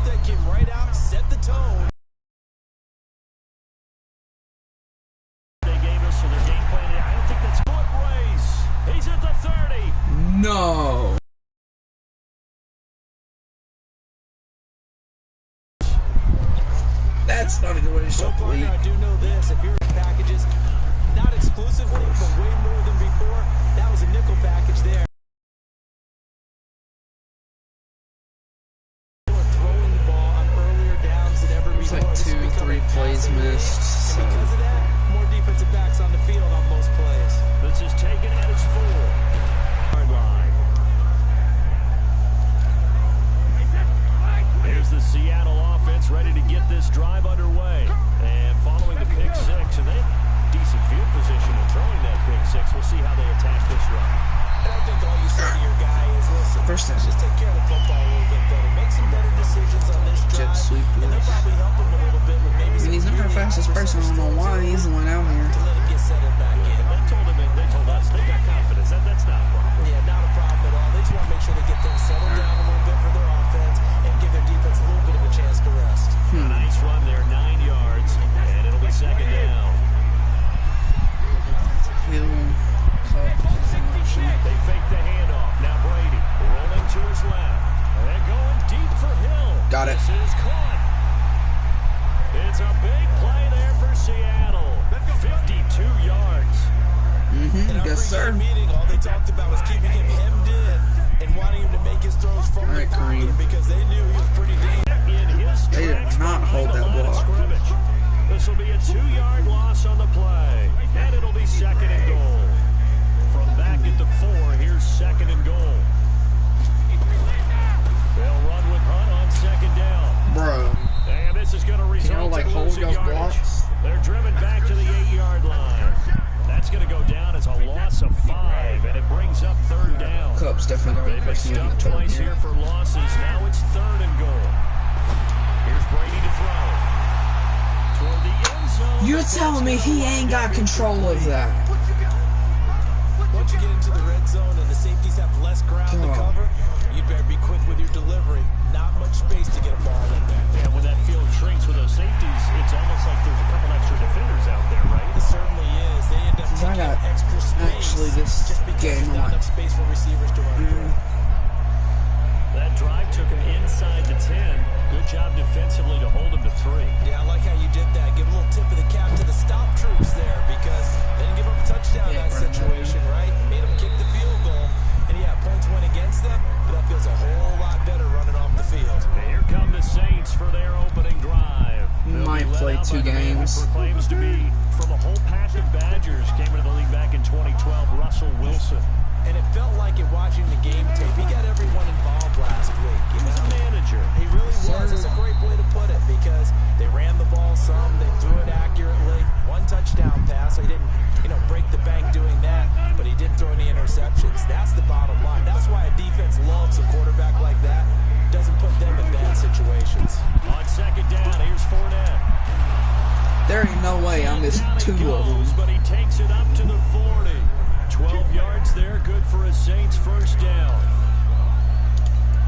that came right out, set the tone. They gave us for their game plan. I don't think that's foot race. He's at the 30. No. That's not a good way to show play. I do know this. If you're in packages, not exclusively, but way more than before, that was a nickel package there. Throwing the ball on earlier downs than ever before. Like 2-3 plays missed. So. And because of that, more defensive backs on the field on most plays. This is taken at its 4-yard line. Here's the Seattle offense ready to get this drive underway. And following the pick 6, and they have decent field position in throwing that pick 6. We'll see how they attack this run. And I think all you say to your guy is, listen, just take care of the football a little bit better. Make some better decisions on this drive. And they'll probably help him a little bit with maybe some. He's not the fastest person. I don't know why he's the one out here. To let him get settled back in. They told us they got confidence. That's not a problem. Yeah, not a problem at all. They just want to make sure they get things settled down a little bit for their offense and give their defense a little bit of a chance to rest. A nice run there, 9 yards, and it'll be second down. They fake the handoff. Now Brady rolling to his left. They're going deep for Hill. Got it. This is caught. It's a big play there for Seattle. 52 yards. Yes, sir. Meeting, all they talked about was keeping him hemmed in and wanting him to make his throws from the pocket because they knew he was pretty dangerous. They did not hold that block. This will be a 2-yard loss on the play, and it'll be second and goal. From back at the 4, here's second and goal. They'll run with Hunt on second down. Bro. And this is going to result like in hold losing those yardage. blocks? They're driven back to the 8-yard line. That's going to go down as a loss of 5, and it brings up third down. Cubs definitely They've been stuffed twice here for losses. Now it's third and goal. Here's Brady to throw. Toward the end zone. You're telling me he ain't got control of that? Once you get into the red zone and the safeties have less ground to cover, you better be quick with your delivery. Not much space to get a ball in there. Yeah, when that field shrinks with those safeties, it's almost like there's a couple extra defenders out there, right? It certainly is. They end up taking up extra space. Actually, this just because there's not enough space for receivers to run through. That drive took him inside the 10. Good job defensively to hold him to 3. Yeah, I like how you did that. Give a little tip of the cap to the stop troops there because they didn't give up a touchdown in that situation, right? Made them kick the field goal. And yeah, points went against them, but that feels a whole lot better running off the field. And here come the Saints for their opening drive. Might play 2 games. Proclaims to be from a whole pack of Badgers. Came into the league back in 2012, Russell Wilson. And it felt like it watching the game tape. He got everyone involved last week. He was a manager. He really was. That's a great way to put it because they ran the ball some, they threw it accurately. 1 touchdown pass. So he didn't, break the bank doing that, but he didn't throw any interceptions. That's the bottom line. That's why a defense loves a quarterback like that. Doesn't put them in bad situations. On second down, here's Fournette. There ain't no way I missed 2 of them. But he takes it up to the 40. 12 yards there, good for a Saints first down.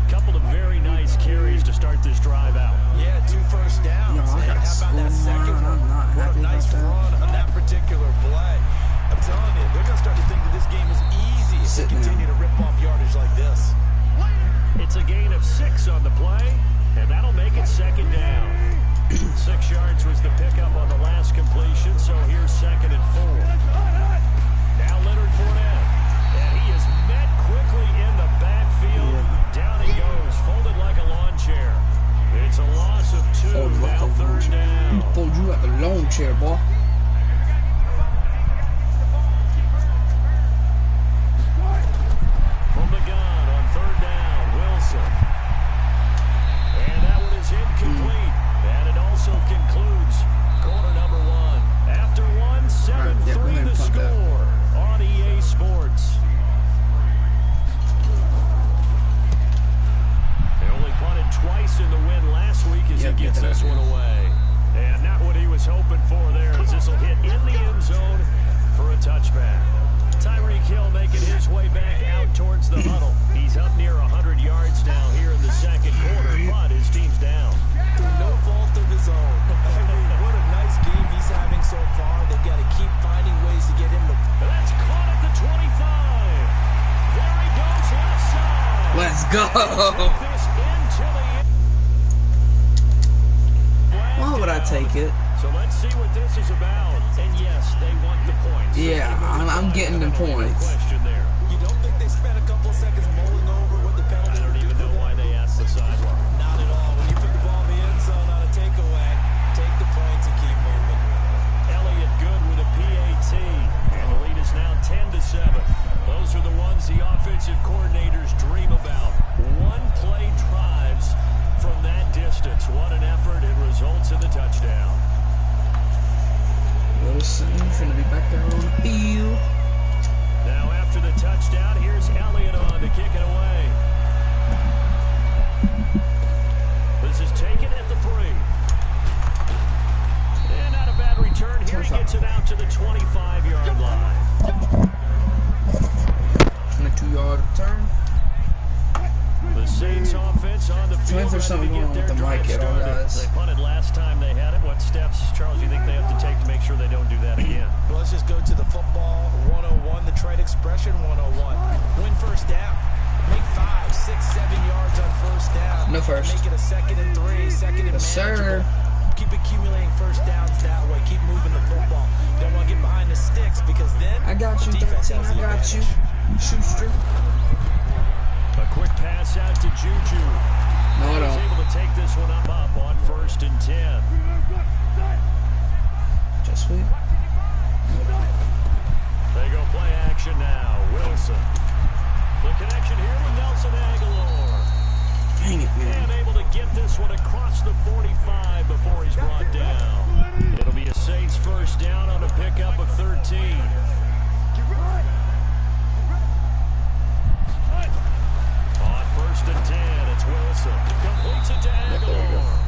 Couple of very nice carries to start this drive out. Yeah, 2 first downs. No, I got how about that second one? What a nice run on that particular play. I'm telling you, they're going to start to think that this game is easy if they continue to rip off yardage like this. It's a gain of 6 on the play, and that'll make it second down. 6 yards was the pickup on the last completion, so here's second and 4. Now Leonard Fournette, and he is met quickly in the backfield. Down he goes, folded like a lawn chair. It's a loss of 2, now third down. Fold you like a lawn chair, boy. From the gun on third down, Wilson. And that one is incomplete. And it also concludes quarter number 1. After 1, 7-3 the score on EA Sports. They only punted twice in the win last week as he gets this one away. And not what he was hoping for there as this will hit in the end zone for a touchback. Tyreek Hill making his way back out towards the huddle. He's up near 100 yards now here in the second quarter, but his team's down. Why would I take it? So let's see what this is about. And yes, they want the points. Yeah, I'm getting the points. You don't think they spent a couple seconds mulling over what the penalty? I don't even know why they asked the sideline. Not at all. When you put the ball in the end zone on a takeaway, take the points and keep moving. Elliott good with a PAT, and the lead is now 10-7. Those are the ones the offensive coordinators dream about. One-play drives from that distance. What an effort. It results in the touchdown. Wilson's going to be back there on the field. Now after the touchdown, here's Elliott on to kick it away. This is taken at the 3. And not a bad return. Here he gets it out to the 25-yard line. 22-yard return. The Saints offense on the field. There's something going on with the mic at all, guys. They punted last time they had it. What steps, Charles, do you think they have to take to make sure they don't do that again? Well, let's just go to the football 101, the trade expression 101. Win first down. Make 5, 6, 7 yards on first down. No first. Make it a 2nd and 3, 2nd and manageable. Keep accumulating first downs that way. Keep moving the football. Don't want to get behind the sticks because then I got you, 13. I got you. Schuster. A quick pass out to Juju. No, I don't. He's able to take this one up on 1st and 10. Just sweep. They go play action now. Wilson. The connection here with Nelson Aguilar. Dang it, man. And able to get this one across the 45 before he's brought down. It'll be a Saints first down on a pickup of 13. On 1st and 10, it's Wilson. Completes it to Aguilar.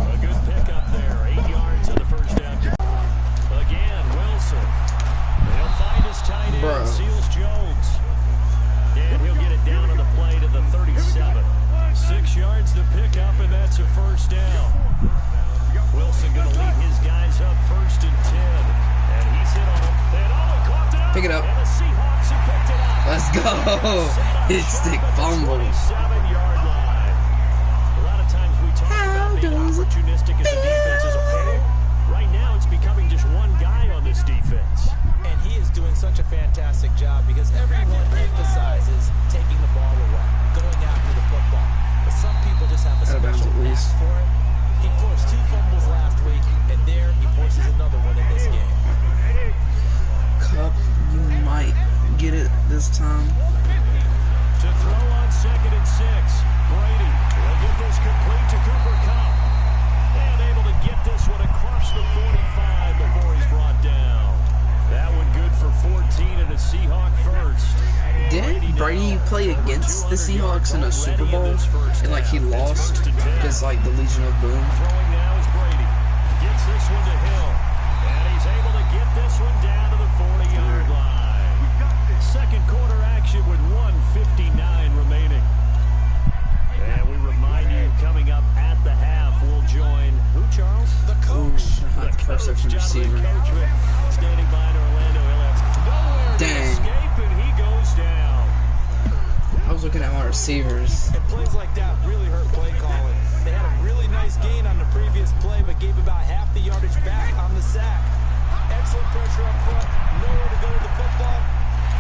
A good pickup there. 8 yards on the first down. Again, Wilson. He'll find his tight end, Seals Jones. And he'll get it down on the play to the 37. 6 yards to pick up, and that's a first down. Wilson going to lead his guys up 1st and 10. And he's hit on him. And caught it up. Pick it up. And the Seahawks have picked it up. Let's go. Hit stick fumble. 27-yard line. A lot of times we talk about being opportunistic as a defense as a whole. Right now it's becoming just one guy on this defense. And he is doing such a fantastic job because everyone emphasizes taking the ball away, going after the football. But some people just have a special knack for it. He forced 2 fumbles last week, and there he forces another one in this game. Cup, you might get it this time. To throw on 2nd and 6. Brady will get this complete to Cooper Kupp. And able to get this one across the 45 before he's brought down. That one good for 14 and a Seahawk first. Didn't Brady play against the Seahawks in a Super Bowl? And like he lost because like the Legion of Boom. Throwing now is Brady. Gets this one to Hill. And he's able to get this one down to the 40-yard line. Second quarter action with 1:59 remaining. And we remind you, coming up at the half, we'll join who, Charles? The coach. The first section receiver. Standing by in Orlando. Nowhere to escape, and he goes down. I was looking at my receivers. And plays like that really hurt play calling. They had a really nice gain on the previous play, but gave about half the yardage back on the sack. Excellent pressure up front. Nowhere to go with the football.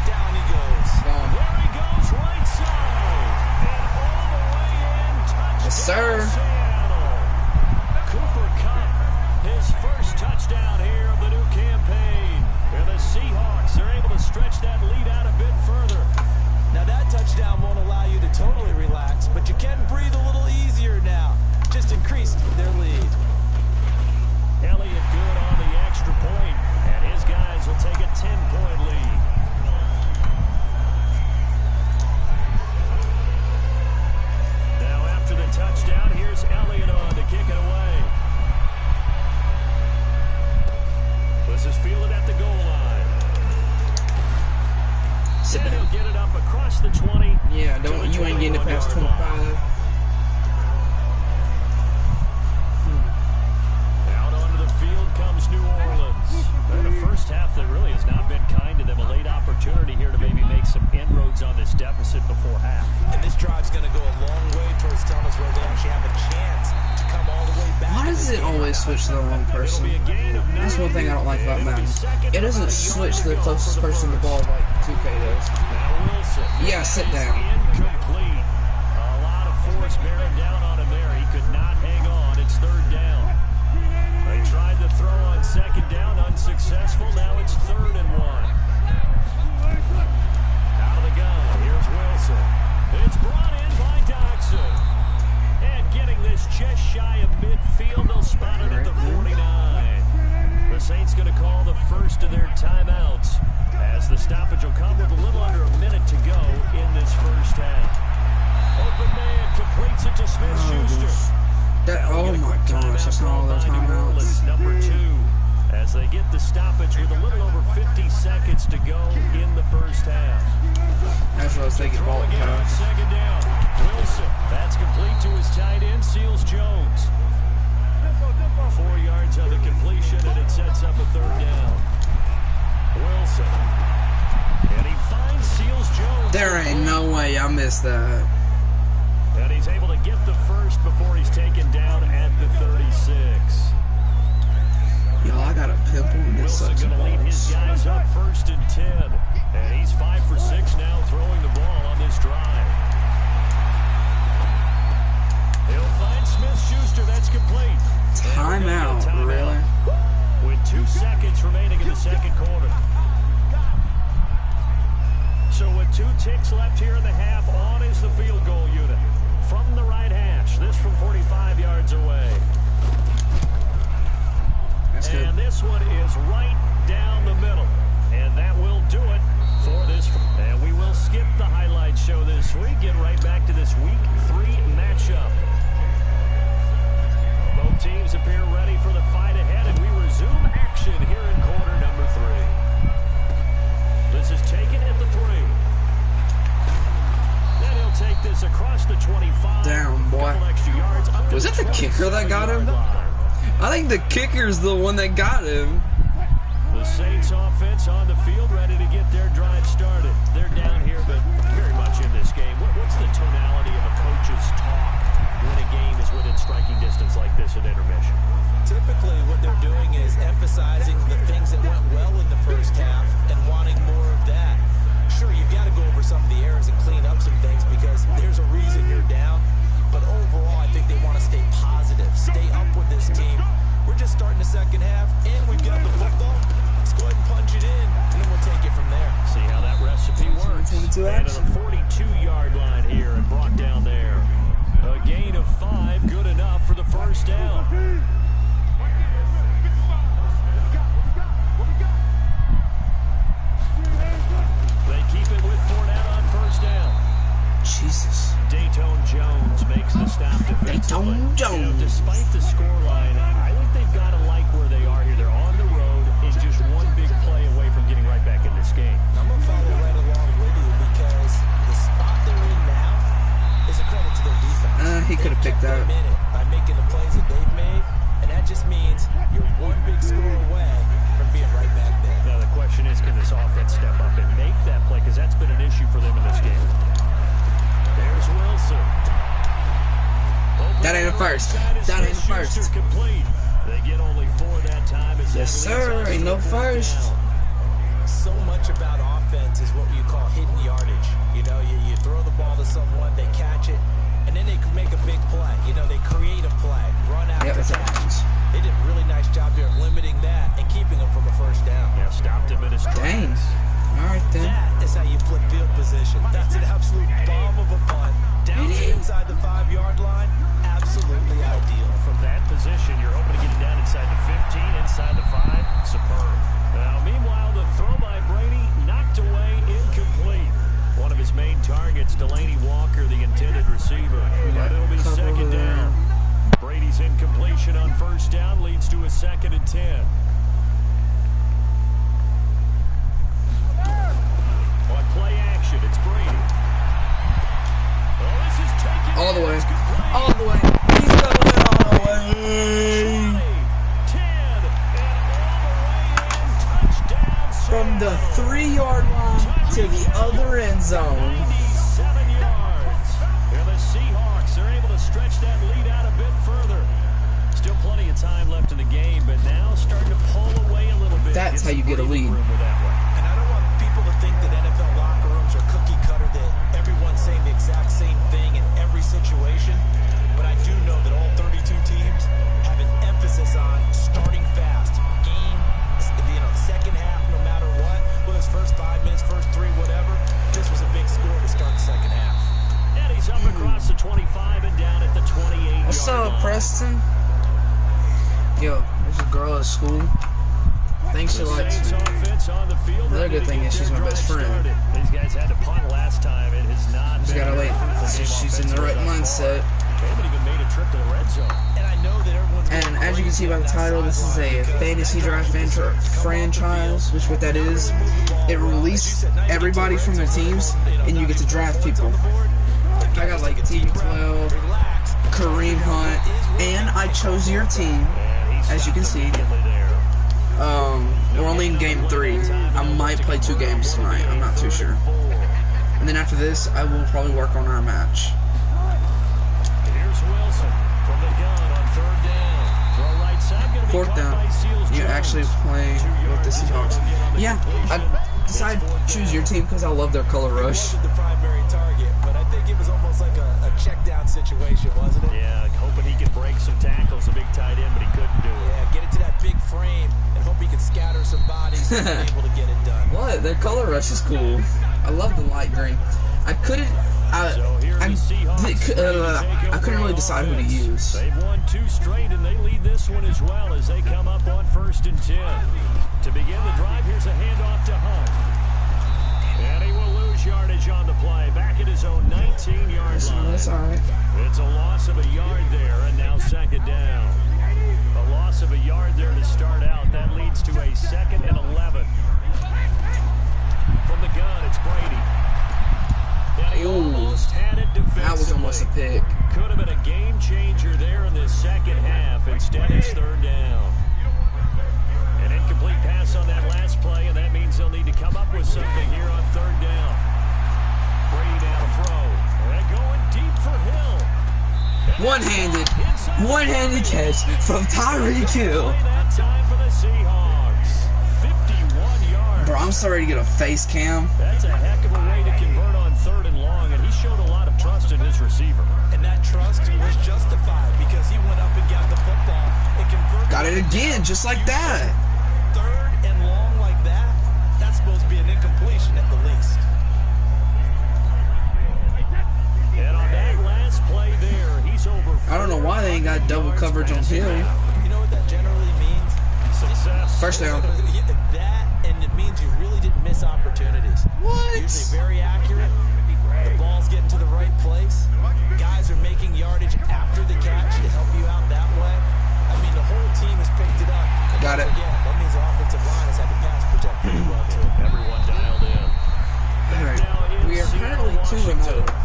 Down he goes. There he goes, right side. And all the way in. Touchdown. Yes, sir. Seattle. Cooper Kupp, his first touchdown here of the new campaign. And the Seahawks are able to stretch that lead out a bit further. Now that touchdown won't allow you to totally relax, but you can breathe a little easier now. Just increased their lead. Elliott good on the extra point, and his guys will take a 10-point lead. Now after the touchdown, here's Elliott on to kick it away. This is fielded at the goal line. And he'll get it up across the 20. Yeah, you ain't getting it past 25. Out onto the field comes New Orleans. And a first half that really has not been kind to them. A late opportunity here to maybe make some inroads on this deficit before half. And this drive's going doesn't always switch to the wrong person. That's one thing I don't like about Madden. It doesn't switch to the closest person to the ball like 2K does. Yeah, sit down. A lot of force bearing down on him there. He could not hang on. It's third down. They tried to throw on second down, unsuccessful. Now it's 3rd and 1. Out of the gun. Here's Wilson. It's brought in by Doxson. And getting this just shy of midfield, they'll spot it at the 49. The Saints going to call the first of their timeouts as the stoppage will come with a little under a minute to go in this first half. Open man completes it to Smith-Schuster. Oh my gosh, that's not all their timeouts. Number 2. As they get the stoppage with a little over 50 seconds to go in the first half. As well as they get ball pass. Second down. Wilson. That's complete to his tight end, Seals Jones. 4 yards on the completion, and it sets up a 3rd down. Wilson. And he finds Seals Jones. There ain't no way I missed that. And he's able to get the first before he's taken down at the 36. Yo, I got a pimple and this sucks. Wilson gonna lead his guys up 1st and 10. And he's 5 for 6 now throwing the ball on this drive. He'll find Smith-Schuster. That's complete. Timeout, really? With 2 seconds remaining in the second quarter. So with 2 ticks left here in the half, on is the field goal unit. From the right hash, this from 45 yards away. That's good. And this one is right down the middle. And that will do it for this. And we will skip the highlight show this week. Get right back to this week 3 matchup. Both teams appear ready for the fight ahead, and we resume action here in quarter number 3. This is taken at the 3. Then he'll take this across the 25. Down, boy. Was that the kicker that got him? I think the kicker's the one that got him. The Saints offense on the field, ready to get their drive started. They're down here, but very much in this game. What's the tonality of a coach's talk when a game is within striking distance like this at intermission? Typically, what they're doing is emphasizing the things that went well in the first half and wanting more of that. Sure, you've got to go over some of the errors and clean up some things because there's a reason you're down. But overall, I think they want to stay positive, stay up with this team. We're just starting the second half, and we've got the football. Let's go ahead and punch it in, and then we'll take it from there. See how that recipe works. And to the 42-yard line here and brought down there. A gain of 5, good enough for the first down. They keep it with Fournette on first down. Jesus. Dayton Jones makes the stop defensively. Dayton Jones. Despite the scoreline, I think they've got to like where they are here. They're on the road and just one big play away from getting right back in this game. I'm going to follow right along with you because the spot they're in now is a credit to their defense. He could have picked that. By making the plays that they've made, and that just means you're one big score away from being right back there. Now the question is, can this offense step up and make that play? Because that's been an issue for them in this game. There's Wilson. That ain't a first. That ain't a first. Complete. They get only 4 that time. Yes, sir. Ain't no first. So much about offense is what you call hidden yardage. You know, you throw the ball to someone, they catch it, and then they can make a big play. You know, they create a play, run after catch. They did a really nice job here of limiting that and keeping them from a first down. Yeah, stopped him in his tracks. Dang. All right, then. That is how you flip field position. That's an absolute bomb of a punt. Down to inside the 5-yard line. Absolutely ideal. From that position, you're hoping to get it down inside the 15, inside the 5. Superb. Now, meanwhile, the throw by Brady knocked away, incomplete. One of his main targets, Delaney Walker, the intended receiver. But it'll be second down. Brady's incompletion on first down leads to a 2nd and 10. On play action, it's Brady. Oh, this is taken all the way. All the way. He's going all the way. 10 and all the way in. Touchdown. From the 3-yard line to the other end zone. 97 yards. And the Seahawks are able to stretch that lead out a bit further. Still plenty of time left in the game, but now starting to pull away a little bit. That's how you get a lead. And I don't want people to think that NFL locker rooms are cookie cutter, that everyone's saying the exact same thing in every situation. But I do know that all 32 teams have an emphasis on starting fast. Game, second half, no matter what. Whether it's first 5 minutes, first 3, whatever. This was a big score to start the second half. And he's up across the 25 and down at the 28. What's up, Preston? Yo, there's a girl at school. I think she likes me. Another good thing is she's my best friend. These guys had to punt last time. It has not. Just gotta wait because she's in the right mindset. They haven't even made a trip to the red zone. And I know that everyone's. And as you can see by the title, this is a fantasy draft franchise, which what that is, it releases everybody from their teams, and you get to draft people. I got like PT.3, Kareem Hunt, and I chose your team, as you can see. We're only in game 3. I might play 2 games tonight. I'm not too sure. And then after this, I will probably work on our match. Here's Wilson from the gun on 3rd down. Throw right side, 4th down. You're actually playing with the Seahawks. Yeah, I decided to choose your team because I love their color rush. The primary target, but I think it was almost like a check down situation, wasn't it? Yeah, hoping he could break some tackles, a big tight end, but he couldn't do it. Yeah, get into that big frame and hope he could scatter some bodies and be able to get it done. What? Their color rush is cool. I love the light green. I couldn't really decide who to use. They've won 2 straight, and they lead this one as well as they come up on 1st and 10. To begin the drive, here's a handoff to Hunt. And he will lose yardage on the play. Back at his own 19-yard line. That's all right. It's a loss of a yard there, and now 2nd down. A loss of a yard there to start out. That leads to a 2nd and 11. From the gun, it's Brady. And he almost had it defensively. That was almost a pick. Could have been a game changer there in this second half. Instead, it's 3rd down. An incomplete pass on that last play, and that means they'll need to come up with something here on 3rd down. Brady down to throw. And going deep for Hill. One-handed catch from Tyreek Hill. That time for the Seahawks. 51 yards. Bro, I'm sorry to get a face cam. That's a heck of a way to convert on 3rd and long, and he showed a lot of trust in his receiver. And that trust was justified because he went up and got the football and converted. Got it again, just like that. 3rd and long like that, that's supposed to be an incompletion at the least. And on that last play there, he's over. I don't know why they ain't got double coverage on Hill. You know what that generally means? Success. 1st down. That, and it means you really didn't miss opportunities. What? Usually very accurate. The ball's getting to the right place. Guys are making yardage after the catch to help you out that way. I mean, the whole team has picked it up. Got it. Yeah, that means the offensive line has had to pass protect pretty well, too. Everyone dialed in. Alright, we are currently 2-0,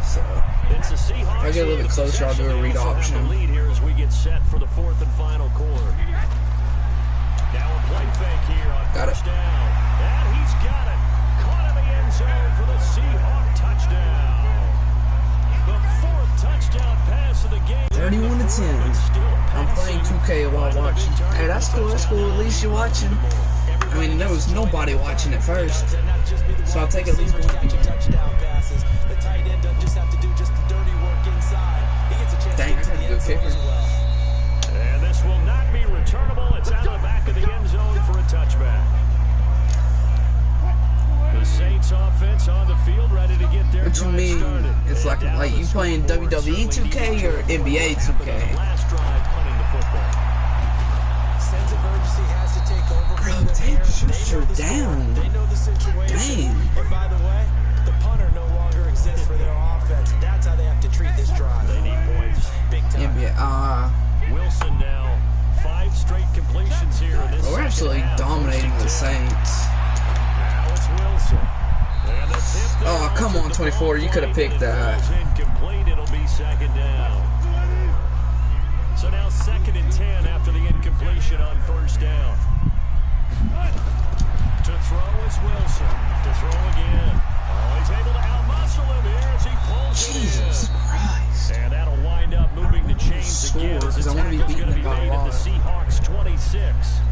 so It's the Seahawks. if I get a little bit closer, I'll do a read option. The lead here as we get set for the 4th and final quarter. Now a play fake here on Got it. 1st down. And he's got it. Caught in the end zone for the Seahawk touchdown. The 4th touchdown pass of the game. 31-10. I'm playing 2K while watching. Hey, that's cool. At least you're watching. I mean, there was nobody watching at first, so I'll take at least one. Touchdown passes. The tight end doesn't just have to do just the dirty work inside. He gets a chance Dang, to get to the end zone as well. And this will not be returnable. It's out of the back of the end zone for a touchback. The Saints offense on the field, ready to get their What you drive mean? started. It's like you playing WWE 2K or NBA 2K? Last drive punting the football. Sense of urgency has to take over. Bro, take shooter down. They know the situation. Dang. And by the way, the punter no longer exists for their offense. That's how they have to treat this drive. They need points. Big time. NBA. Wilson now 5 straight completions here in this. We're absolutely dominating the Saints. Now it's Wilson. And the tip there. Oh, come on, 24. You could have picked that. Incomplete. It'll be 2nd down. So now 2nd and 10 after the incompletion on 1st down. To throw is Wilson. To throw again. Oh, he's able to outmuscle him here as he pulls Jesus it in. Christ. And that'll wind up moving the chains Score, again. because I want to be beating the guy live. 26.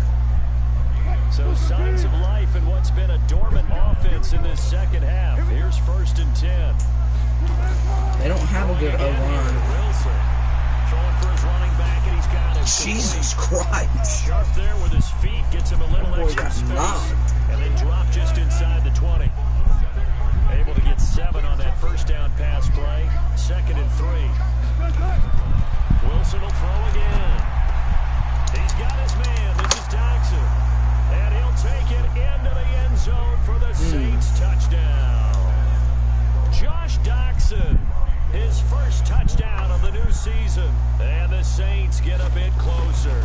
So signs of life in what's been a dormant offense in this second half. Here's 1st and 10. They don't have a good O-line. Wilson throwing for his running back, and he's got it. Jesus Christ. Sharp there with his feet, gets him a little extra space, and then drop just inside the 20. Able to get 7 on that first down pass play. 2nd and 3. Wilson will throw again. He's got his man. This is Doxson. And he'll take it into the end zone for the Saints touchdown. Josh Doxson, his first touchdown of the new season. And the Saints get a bit closer.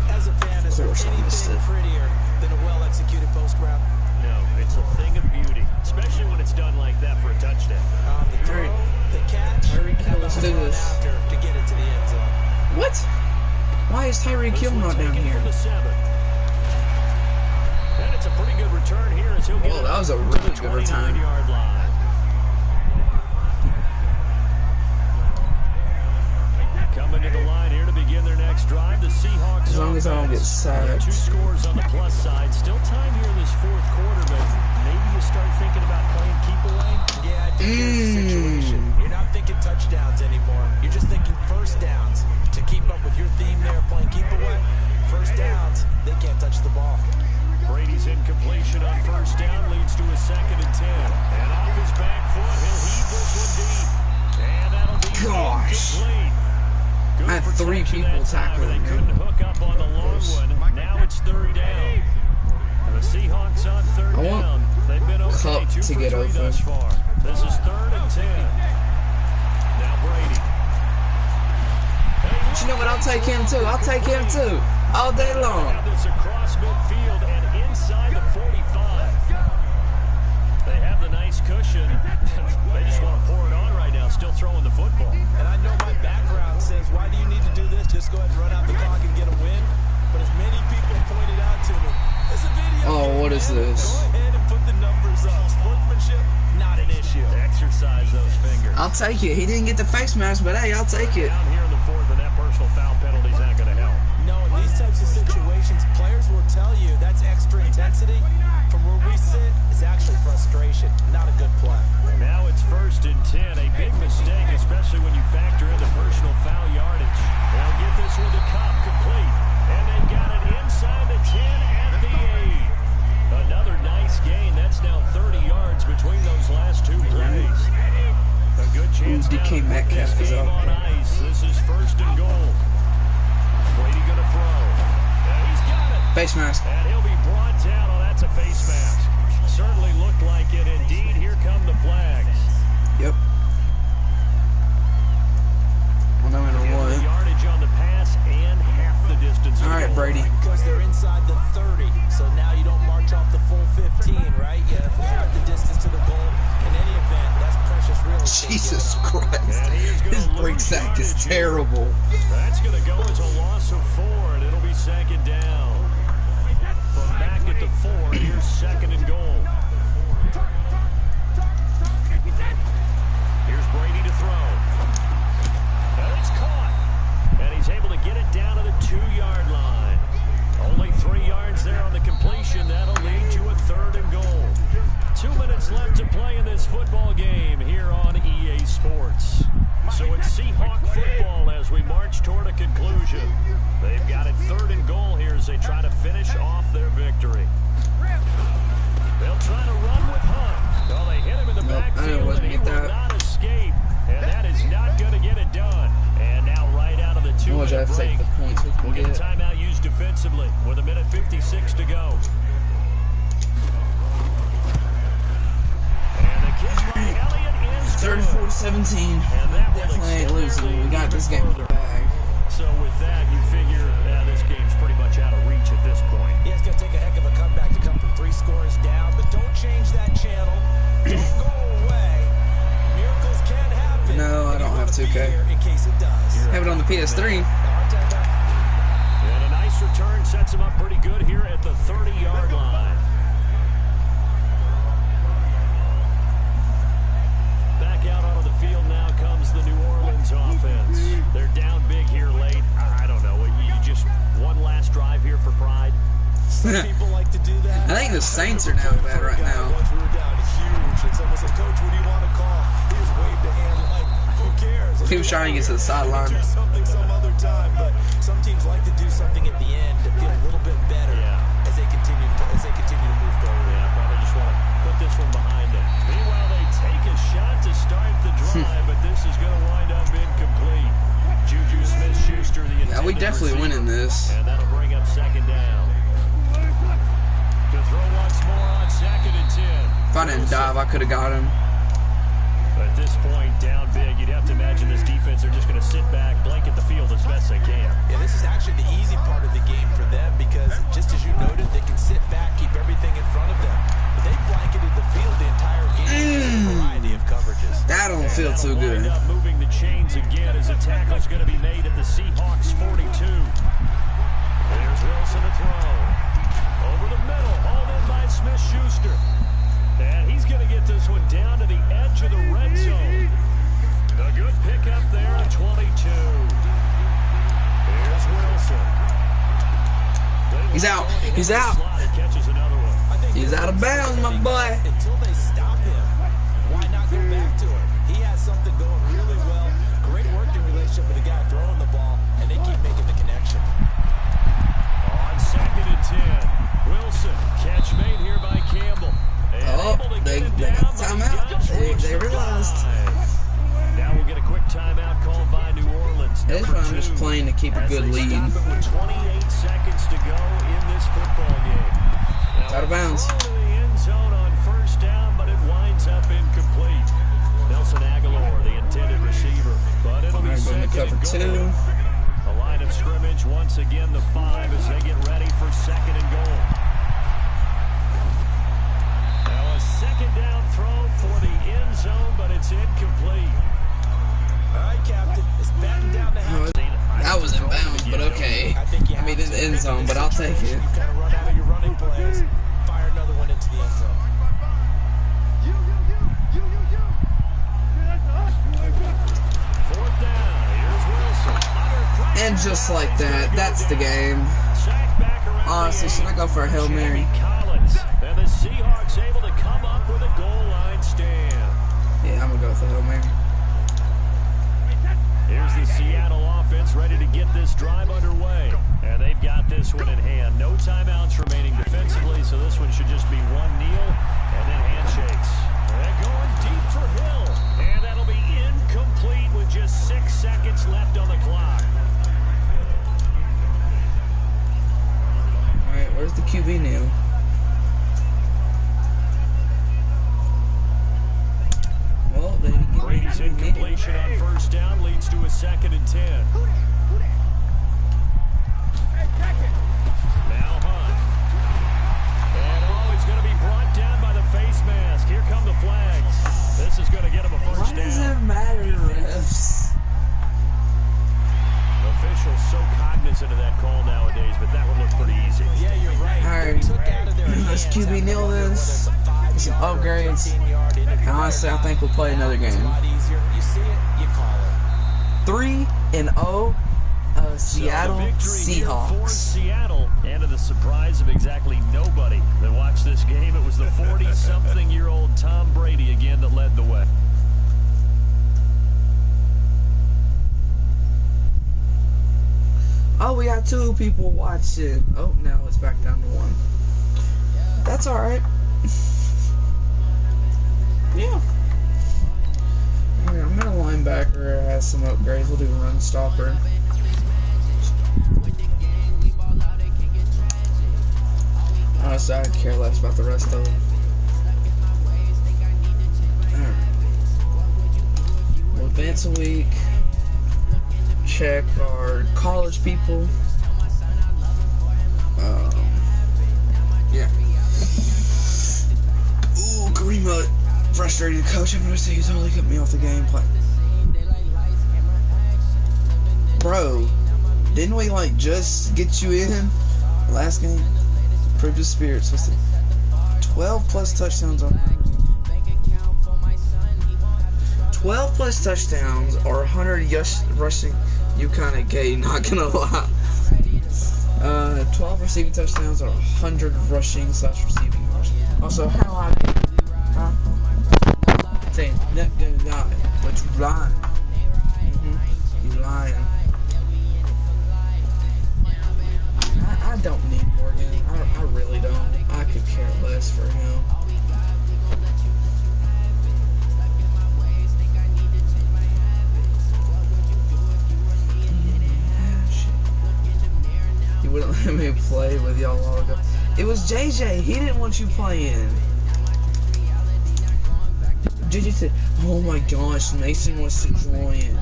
As a fan, is there anything prettier than a well-executed post route? No, it's a thing of beauty, especially when it's done like that for a touchdown. The throw, the catch, Let's do this. after to get it to the end zone. What? Why is Tyreek Hill not down here? And it's a pretty good return here as he'll get Oh, that was a really good return. Yard line. Coming to the line here to begin their next drive. The Seahawks. As long as I don't get sacked. 2 scores on the plus side. Still time here in this 4th quarter, but maybe you start thinking about playing keep away. Yeah, I think here's the situation. You're not thinking touchdowns anymore. You're just thinking first downs. To keep up with your theme there, playing keep away. First downs, they can't touch the ball. Brady's incompletion on 1st down leads to a 2nd and 10. And off his back foot, he'll heave this one deep. And that'll be incomplete. Good I had 3 people tackling They me. couldn't hook up on the long one. Now it's 3rd down. And the Seahawks on 3rd down. They've been okay, Cup 2 to for get 3 open. thus far. This is 3rd and 10. Now Brady. But you know what? I'll take him too. I'll take him too. All day long. Have this across midfield and inside the 45. They have the nice cushion. They just want to pour it on right now, still throwing the football. And I know my background says, why do you need to do this? Just go ahead and run out the clock and get a win. But as many people pointed out to me, it's a video. Oh, what is this? Go ahead and put the numbers up. Sportsmanship, not an issue. Exercise those fingers. I'll take it. He didn't get the face mask, but hey, I'll take it. Down here in the 4th, and that personal foul penalty is not going to help. No, in these types of situations, players will tell you that's extra intensity. From where we sit, it's actually frustration, not a good play. Now it's 1st and 10. A big mistake, especially when you factor in the personal foul yardage. They'll get this one to Cobb complete. And they've got it inside the 10 at the 8. Another nice gain. That's now 30 yards between those last 2 plays. A good chance now DK to put this Metcalf is game up. on ice. This is 1st and goal. Brady going to throw. And he's got it. Face mask. And he'll be brought down. Oh, that's a face mask. Certainly looked like it. Indeed, here come the flags. Yep. Well, no matter The what. yardage on the pass and half the distance. All right, Brady. Because they're inside the 30, so now you don't march off the full 15, right? You have the distance to the goal. In any event, that's precious real estate. Jesus Christ. His break sack is terrible. That's going to go as a loss of 4, and it'll be 2nd down. From back at the 4, here's 2nd and goal. Here's Brady to throw. And it's caught. And he's able to get it down to the 2-yard line. Only 3 yards there on the completion. That'll lead to a 3rd and goal. 2 minutes left to play in this football game here on EA Sports. So it's Seahawk football as we march toward a conclusion. They've got it 3rd and goal here as they try to finish off their victory. They'll try to run with Hunt. Well, they hit him in the backfield, and he will not escape. And that is not going to get it done. And now right out of the 2-minute break, we'll get a timeout used defensively with 1:56 to go. And the kick by Elliott is 34-17. Definitely ain't losing. We got this game in the bag. So with that, you figure this game's pretty much out of reach at this point. Yeah, it's going to take a heck of a comeback to come from 3 scores down, but don't change that channel. Don't go away. Miracles can happen. No, I don't have 2K. In case it does. Have it on the PS3. And a nice return sets him up pretty good here at the 30-yard line. Back out onto the field now comes the New Orleans offense. They're down big here late. I don't know. You just one last Some people like to do that. I think the Saints are now bad right now. Once we were down huge, and someone said, "Coach, what do you want to call?" He just waved a hand like, "Who cares?" He was trying to get to the sideline. Do something some other time, but some teams like to do something at the end to feel a little bit better as they continue to move forward. Yeah, probably just want to put this one behind them. Meanwhile, they take a shot to start the drive, but this is going to wind up incomplete. Juju Smith-Schuster, the intended Yeah, we definitely receiver, winning this. and that'll bring up second down. To throw once more on 2nd and 10. If I didn't dive, I could have got him. But at this point, down big, you'd have to imagine this defense are just going to sit back, blanket the field as best they can. Yeah, this is actually the easy part of the game for them because, just as you noted, they can sit back, keep everything in front of them. But they blanketed the field the entire game with a variety of coverages. That don't feel too good. Wind up moving the chains again as a tackle is going to be made at the Seahawks 42. There's Wilson to throw. Over the middle, hauled in by Smith-Schuster. And he's going to get this one down to the edge of the red zone. A good pickup there at 22. Here's Wilson. He's out. He's out. Catches another one. He's out of bounds, my boy. Until they stop him, why not go back to him? He has something going really well. Great working relationship with the guy throwing the ball, and they keep making the connection. On 2nd and 10, Wilson. Catch made here by Campbell. Oh, they got timeout. They realized. Now we'll get a quick timeout called by New Orleans. That's why I'm just playing to keep a good lead. With 28 seconds to go in this football game. It's out of bounds. To the end zone on 1st down, but it winds up incomplete. Nelson Aguilar, the intended receiver, but it'll be Going to cover 2. A line of scrimmage once again, the 5 as they get ready for 2nd and goal. Now a 2nd down throw for the end zone, but it's incomplete. All right, Captain. It's batting down the house. That was in bounds, but okay. I mean, in the end zone, but I'll take it. You kind of run out of your running plays, fire another one into the end zone. Fourth down. Here's Wilson. And just like that, that's the game. Honestly, should I go for a Hail Mary? Collins, and the Seahawks able to come up with a goal line stand. Yeah, I'm going to go for a Hail Mary. Here's the Seattle offense ready to get this drive underway. And they've got this one in hand. No timeouts remaining defensively, so this one should just be one kneel and then handshakes. They're going deep for Hill. And that'll be incomplete with just 6 seconds left on the clock. Alright, where's the QB now? Well, they didn't get Brady's incompletion on 1st down leads to a 2nd and 10. Now Hunt. And he's going to be brought down by the face mask. Here come the flags. This is going to get him a 1st down. Why does it matter, refs? Officials so cognizant of that call nowadays, but that would look pretty easy. Yeah, you're right. Alright, let's QB nail this. Get some upgrades. And honestly, I think we'll play another game. 3-0, Seattle Seahawks. Seattle, and to the surprise of exactly nobody that watched this game, it was the 40-something-year-old Tom Brady again that led the way. Oh, we got 2 people watching. Oh, now it's back down to 1. That's alright. Yeah. Alright, I'm gonna linebacker has some upgrades. We'll do a run stopper. Honestly, I care less about the rest of them. Alright. We'll advance a week. Check our college people. Yeah. Ooh, Kareem Hunt. Frustrated coach. I'm gonna say he's totally cut me off the game plan. Bro, didn't we like just get you in last game? Prove the spirits. What's it? 12 plus touchdowns on 12 plus touchdowns or 100 rushing. You kind of gay, not gonna lie. 12 receiving touchdowns or 100 rushing / receiving yards. Also, how I do? Saying not gonna lie, but you lying. You lying. I don't need Morgan. I really don't. I could care less for him. He wouldn't let me play with y'all a while ago. It was JJ. He didn't want you playing. JJ said, "Oh my gosh, Mason wants to join."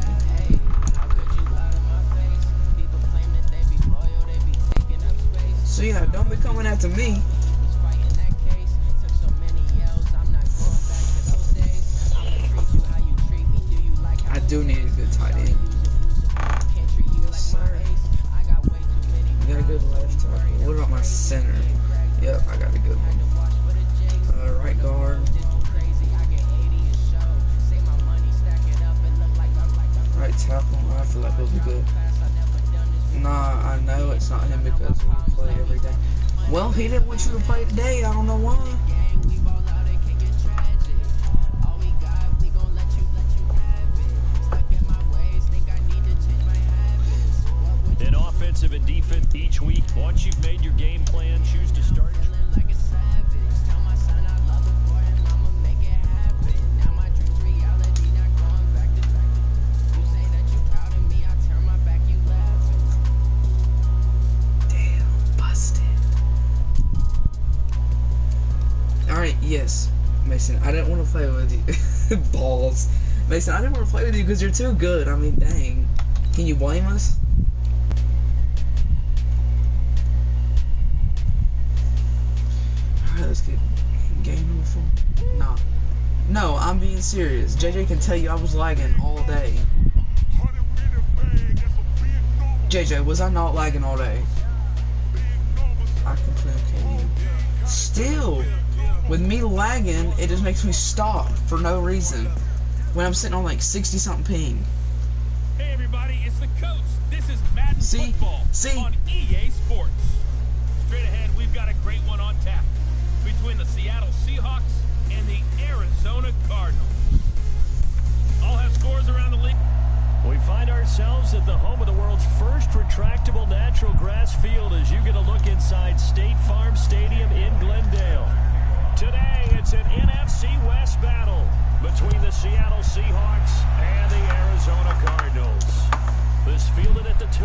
So yeah, don't be coming after me. I do need a good tight end. Yes, sir. You got a good left tackle. What about my center? Yep, I got a good one. Right guard. Right tackle. I feel like it'll be good. Nah, I know it's not him because we play every day. Well, he didn't want you to play today. I don't know why. In offensive and defense each week, once you've made your game plan, choose to start. Yes, Mason, I didn't want to play with you. Balls. Mason, I didn't want to play with you because you're too good. I mean, dang. Can you blame us? Alright, let's get game number 4. Nah. No, I'm being serious. JJ can tell you I was lagging all day. JJ, was I not lagging all day? I completely can't. Still. With me lagging, it just makes me stop for no reason when I'm sitting on like 60-something ping. Hey everybody, it's the coach. This is Madden football on EA Sports. Straight ahead, we've got a great one on tap between the Seattle Seahawks and the Arizona Cardinals. All have scores around the league. We find ourselves at the home of the world's first retractable natural grass field as you get a look inside State Farm Stadium in Glendale. Today, it's an NFC West battle between the Seattle Seahawks and the Arizona Cardinals. This fielded at the 2.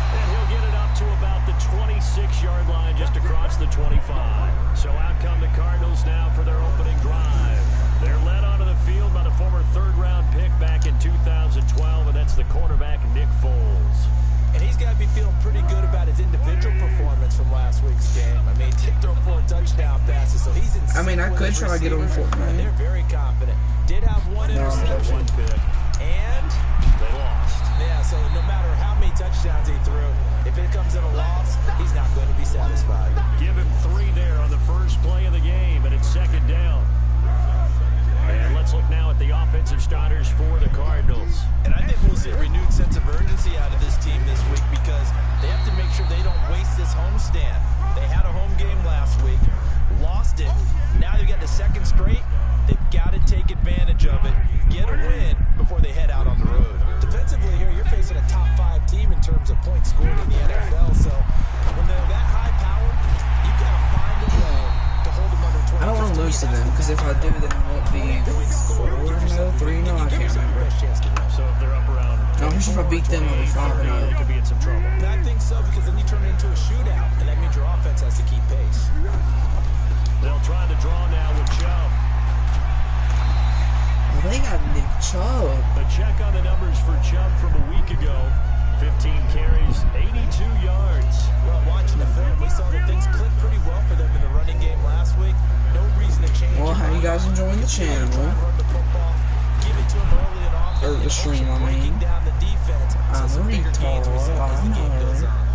And he'll get it up to about the 26-yard line just across the 25. So out come the Cardinals now for their opening drive. They're led onto the field by the former third-round pick back in 2012, and that's the quarterback Nick Foles. And he's got to be feeling pretty good about his individual performance from last week's game. I mean, he threw 4 touchdown passes, so he's in. I mean, I could try to get him for it. They're very confident. Did have one interception. And they lost. Yeah, so no matter how many touchdowns he threw, if it comes in a loss, he's not going to be satisfied. Give him 3 there on the first play of the game, and it's second down. And let's look now at the offensive starters for the Cardinals. And I think we'll see a renewed sense of urgency out of this team this week because they have to make sure they don't waste this homestand. They had a home game last week, lost it. Now they've got the second straight. They've got to take advantage of it, get a win before they head out on the road. Defensively here, you're facing a top 5 team in terms of points scored in the NFL. So when they're that high powered, you've got to find a way to hold them under 20. I don't want to lose to them because if I do, then I won't be 4-0, 3-0. I can't remember. So if they're up around, no, I'm sure if I beat them, I'll be 5-0. They could be in some trouble. I think so because then you turn it into a shootout, and that means your offense has to keep pace. They'll try the draw now with Chubb. Well, they got Nick Chubb. A check on the numbers for Chubb from a week ago. 15 carries, 82 yards. Well, watching the film, we saw that things clicked pretty well for them in the running game last week. No reason to change. Well, how you guys enjoying the channel? Give it to them early and often. Or the stream, I mean. Down the defense. So some bigger gains we saw as the game goes on.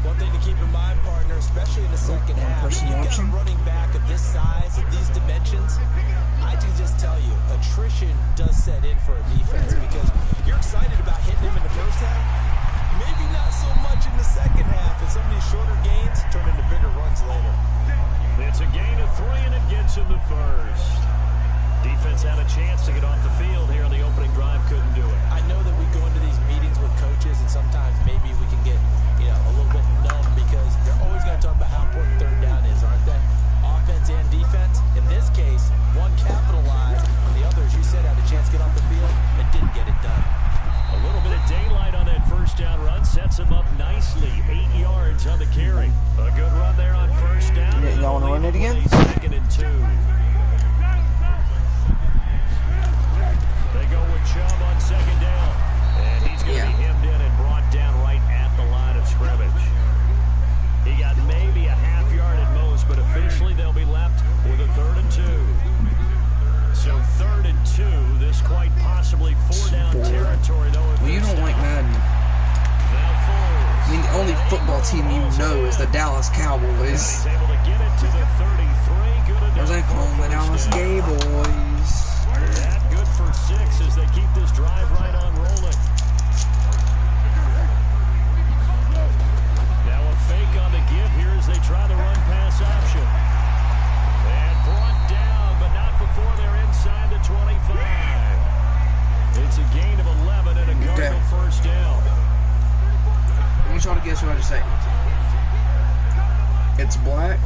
One thing to keep in mind, partner, especially in the second half, you've got a running back of this size, of these dimensions. I can just tell you, attrition does set in for a defense because you're excited about hitting him in the first half. Maybe not first. Defense had a chance to get off the field here on the opening drive, couldn't do it. I know that we go into these meetings with coaches, and sometimes maybe we can get, a little bit numb because they're always going to talk about how important third down is, aren't they? Offense and defense. In this case, one capitalized, and the other, as you said, had a chance to get off the field and didn't get it done. A little bit of daylight on that first down run sets him up nicely. 8 yards on the carry. A good run there on first down. Y'all want to run it again? Second and 2. They go with Chubb on second down. And he's going to be hemmed in and brought down right at the line of scrimmage. He got maybe a half yard at most, but officially they'll be left with a 3rd and 2. So 3rd and 2, this quite possibly 4-down territory, though. Well, you don't like Madden. I mean, the only football team you know is the Dallas Cowboys. Or as I call them, the Dallas Gay Boys. That good for 6 as they keep this drive right on rolling. Now a fake on the give here as they try the run pass option. And brought down, but not before they're inside the 25. It's a gain of 11 and a Cardinal first down. I want y'all to guess what I just say. It's black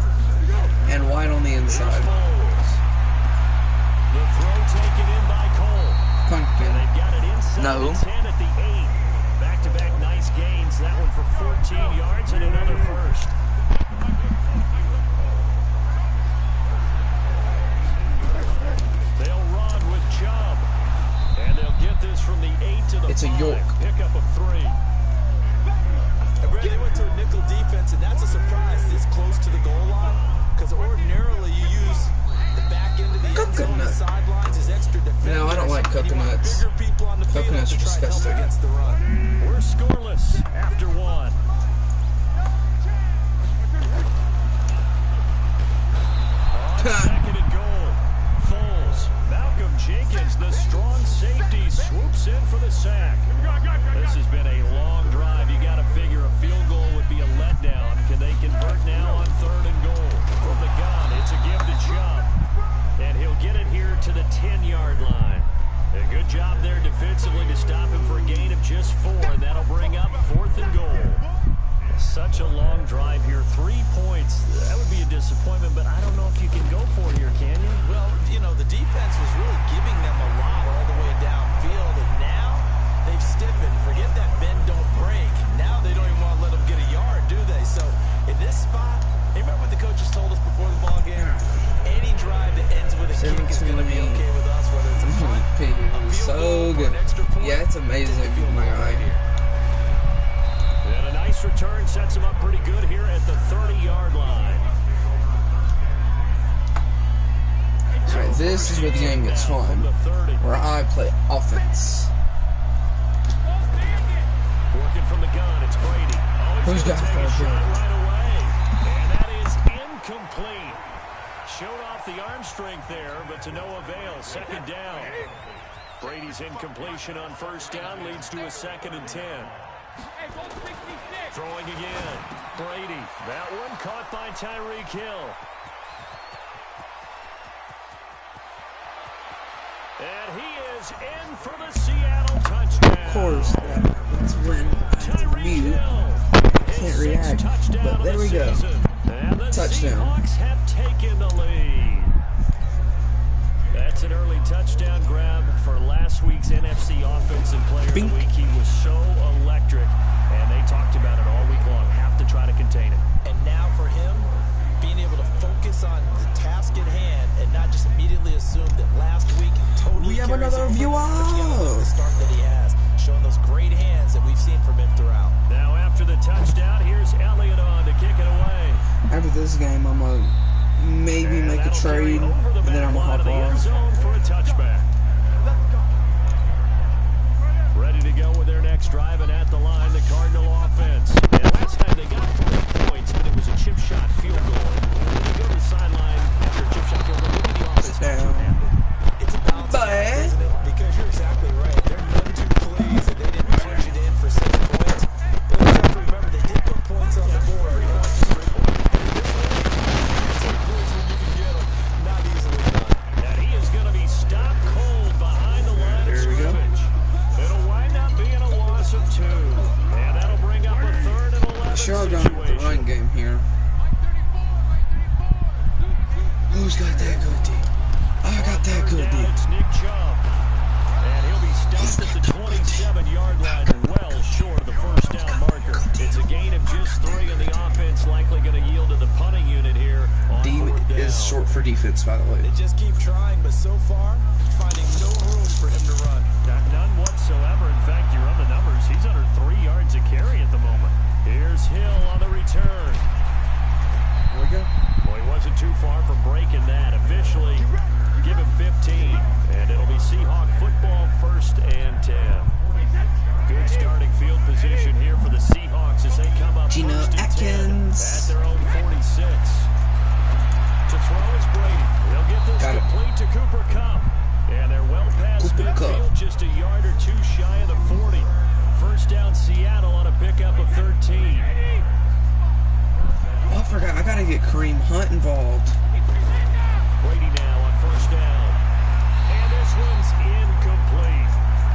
and white on the inside. The throw taken in by Cole. Pumpkin. They've got it inside No. the 10 at the 8. Back-to-back nice gains. That one for 14 yards and another first. They'll run with Chubb. And they'll get this from the 8 to the 5. It's a York. Pick up a 3. And Brad, they went to a nickel defense, and that's a surprise this close to the goal line. Because ordinarily you use the back end of the end zone, the sidelines as extra defenders. No, I don't like coconuts. Coconuts are disgusting. We're scoreless after 1. Second and goal. Foles. Malcolm Jenkins, the strong safety, swoops in for the sack. This has been a long drive. You got to figure a field goal would be a letdown. Can they convert now on 3rd and goal? From the gun, it's a give to Chubb. And he'll get it here to the 10-yard line. A good job there defensively to stop him for a gain of just 4, and that'll bring up 4th and goal. Such a long drive here. 3 points. That would be a disappointment, but I don't know if you can go for it here, can you? Well, the defense was really giving them a lot all the way downfield, and now they've stiffened. Forget that bend, don't break. Now they don't even want to let them get a yard, do they? So in this spot, remember what the coaches told us before the ball game? Any drive that ends with a kick is going to be okay with us, whether it's a punt, a field so goal, good. Or an extra point. Yeah, it's amazing. My guy. And a nice return sets him up pretty good here at the 30-yard line. Alright, this is where the game gets fun. Where I play offense. Working from the gun, it's Brady. Who's got a shot that? right away. And that is incomplete. Showed off the arm strength there, but to no avail. 2nd down. Brady's incompletion on 1st down leads to a 2nd and 10. Throwing again. Brady. That one caught by Tyreek Hill. And he is in for the Seattle touchdown. Of course, that's when I have to mute. Can't react, but there we go. And the Touchdown. Seahawks have taken the lead. That's an early touchdown grab for last week's NFC Offensive Player of the Week. He was so electric, and they talked about it all week long. Have to try to contain it. And now for him, being able to focus on the task at hand and not just immediately assume that last week totally We have carries another over, view but you gotta look at off. the start that he has, showing those great hands that we've seen from him throughout. Now after the touchdown, here's Elliott on to kick it away. After this game, I'm going to maybe make a trade, and then I'm going to hop off. For a touchback. Ready to go with their next drive, and at the line, the Cardinal offense. And last time they got 3 points, but it was a chip shot field goal. And when they go to the sideline after a chip shot field goal, maybe the offense It's a balance, isn't it? Because you're exactly right. They're none too pleased that they didn't punch it in for 6 points. But you have to remember, they did put points on the board. This one, 6 points when you can get them, not easily done. sure are going with the run game here. Who's got that good D? I got that good D. It's Nick Chubb. And he'll be stopped at the 27-yard line, well short of the first down marker. It's a gain of just 3, and the offense likely going to yield to the punting unit here on D fourth down. is short for defense, by the way. They just keep trying, but so far, finding no room for him to run. None whatsoever. In fact, you run the numbers. He's under 3 yards a carry at the moment. Here's Hill on the return. There we go. Well, he wasn't too far from breaking that. Officially, give him 15. And it'll be Seahawk football, 1st and 10. Good starting field position here for the Seahawks as they come up Geno 1st and Atkins 10 at their own 46. To throw is Brady. They'll get this complete to Cooper Kupp. And they're well past midfield, just a yard or 2 shy of the 40. First down Seattle on a pickup of 13. Oh, I forgot. I gotta get Kareem Hunt involved. Brady now on 1st down. And this one's incomplete.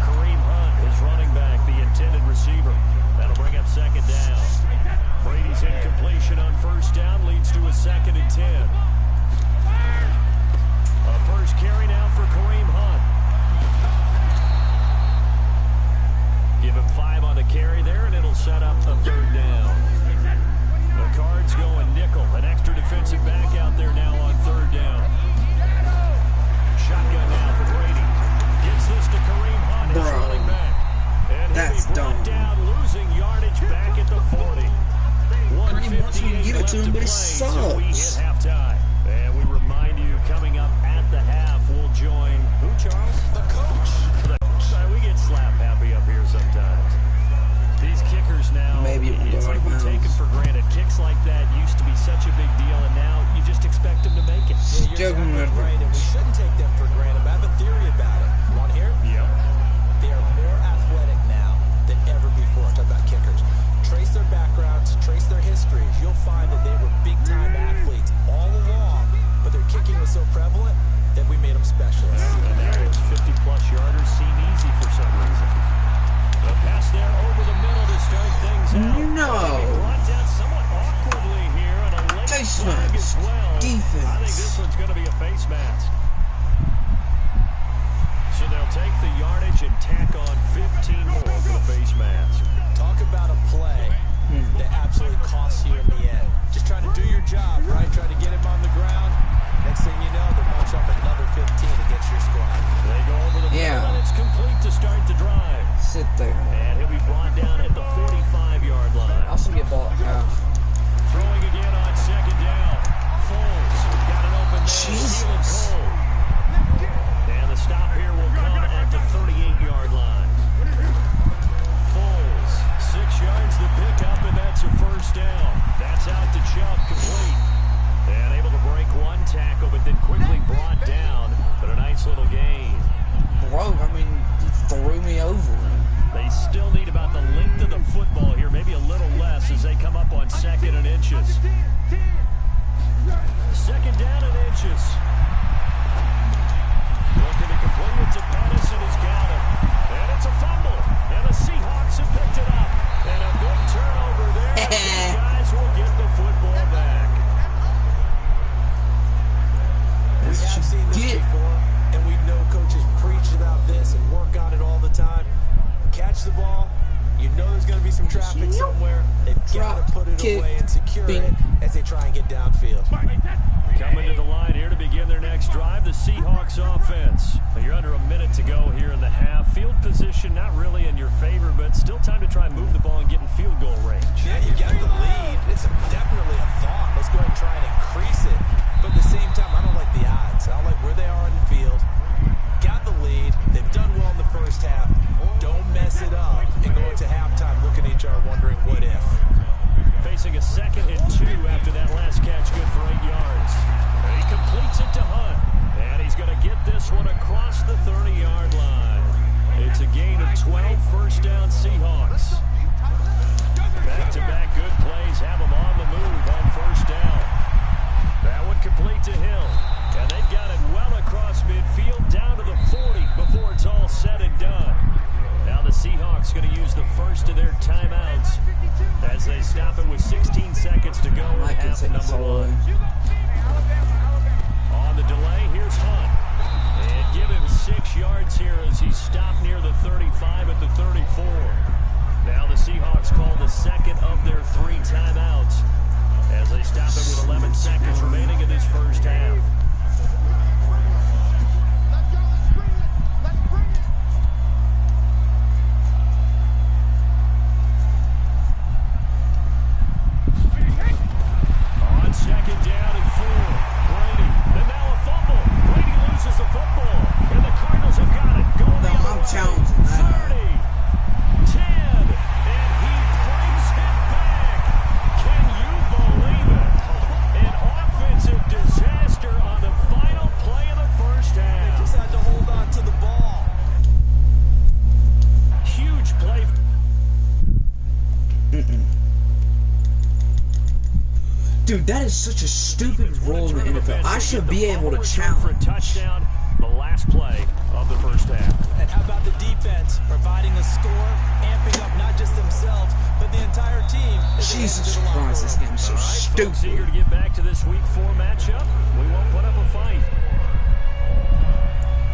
Kareem Hunt is running back, the intended receiver. That'll bring up 2nd down. Brady's incompletion on 1st down leads to a 2nd and 10. A first carry now for Kareem Hunt. Give him 5 on the carry there, and it'll set up a 3rd down. The Cards going nickel. An extra defensive back out there now on 3rd down. Shotgun now for Brady. Gets this to Kareem Hunt. Bro, running back. And that's dumb. Down, losing yardage back at the 40. Kareem wants me to give it to him, but it sucks. So we hit halftime. And we remind you, coming up at the half, we'll join who, Charles? The coach. We get slap happy up here sometimes. These kickers now, it's like we take them for granted. Kicks like that used to be such a big deal, and now you just expect them to make it. Yeah, you're exactly right, and we shouldn't take them for granted. But I have a theory about it. You want to hear? Yep. They are more athletic now than ever before. Talk about kickers. Trace their backgrounds, trace their histories. You'll find that they were big-time athletes all along, but their kicking was so prevalent that we made them specialists. And now those 50-plus yarders seem easy for some reason. The pass there over the middle to start things out. No. Brought down somewhat awkwardly here on a late flag as well. Defense. I think this one's going to be a face mask. So they'll take the yardage and tack on 15 more for the face mask. Talk about a play that absolutely costs you in the end. Just trying to do your job, right? Trying to get him on the ground. Next thing you know, they're marching up another 15 against your squad. They go over the middle, and it's complete to start the drive. Sit there. And he'll be brought down at the 45-yard line. Also get ball out. Throwing again on 2nd down. Foles got it open there. Jesus. And the stop here will come at the 38-yard line. Foles, 6 yards to pick up, and that's a 1st down. That's out to Chubb, complete. And able to break 1 tackle, but then quickly brought down. But a nice little gain. Bro, I mean, he threw me over. They still need about the length of the football here, maybe a little less as they come up on 2nd and inches. 2nd down and inches. Looking to complete it to Patterson, has got it. And it's a fumble. And the Seahawks have picked it up. And a big turnover there. These guys will get the football back. We have seen this before, and we know coaches preach about this and work on it all the time. Catch the ball. You know there's going to be some traffic somewhere. They've got to put it away and secure it as they try and get downfield. Coming to the line here to begin their next drive, the Seahawks offense. You're under a minute to go here in the half. Field position not really in your favor, but still time to try and move the ball and get in field goal range. Yeah, you got the lead. It's definitely a thought. Let's go ahead and try and increase it. But at the same time, I don't like the odds. I don't like where they are in the field. Got the lead. They've done well in the first half. Don't mess it up and go into halftime looking at each other wondering what if. Facing a 2nd and 2 after that last catch, good for 8 yards. And he completes it to Hunt. And he's going to get this one across the 30-yard line. It's a gain of 12, 1st down Seahawks. Back-to-back good plays have them on the move on 1st down. That one complete to Hill. And they've got it well across midfield down to the 40 before it's all said and done. Now the Seahawks Seahawks going to use the first of their timeouts as they stop it with 16 seconds to go in half number one. On the delay, here's Hunt. And give him 6 yards here as he stopped near the 35 at the 34. Now the Seahawks call the second of their 3 timeouts as they stop it with 11 seconds remaining in this first half. On second down and 4, Brady. Then now a fumble. Brady loses the football, and the Cardinals have got it. Going the other way. 30, 10, and he brings it back. Can you believe it? An offensive disaster on the final play of the first half. They just had to hold on to the ball. Huge play. Dude, that is such a stupid rule in the NFL. I should be able to challenge. For a touchdown, the last play of the first half. And how about the defense providing a score, amping up not just themselves, but the entire team? Jesus Christ, this game is so stupid. Folks, eager to get back to this Week 4 matchup. We won't put up a fight.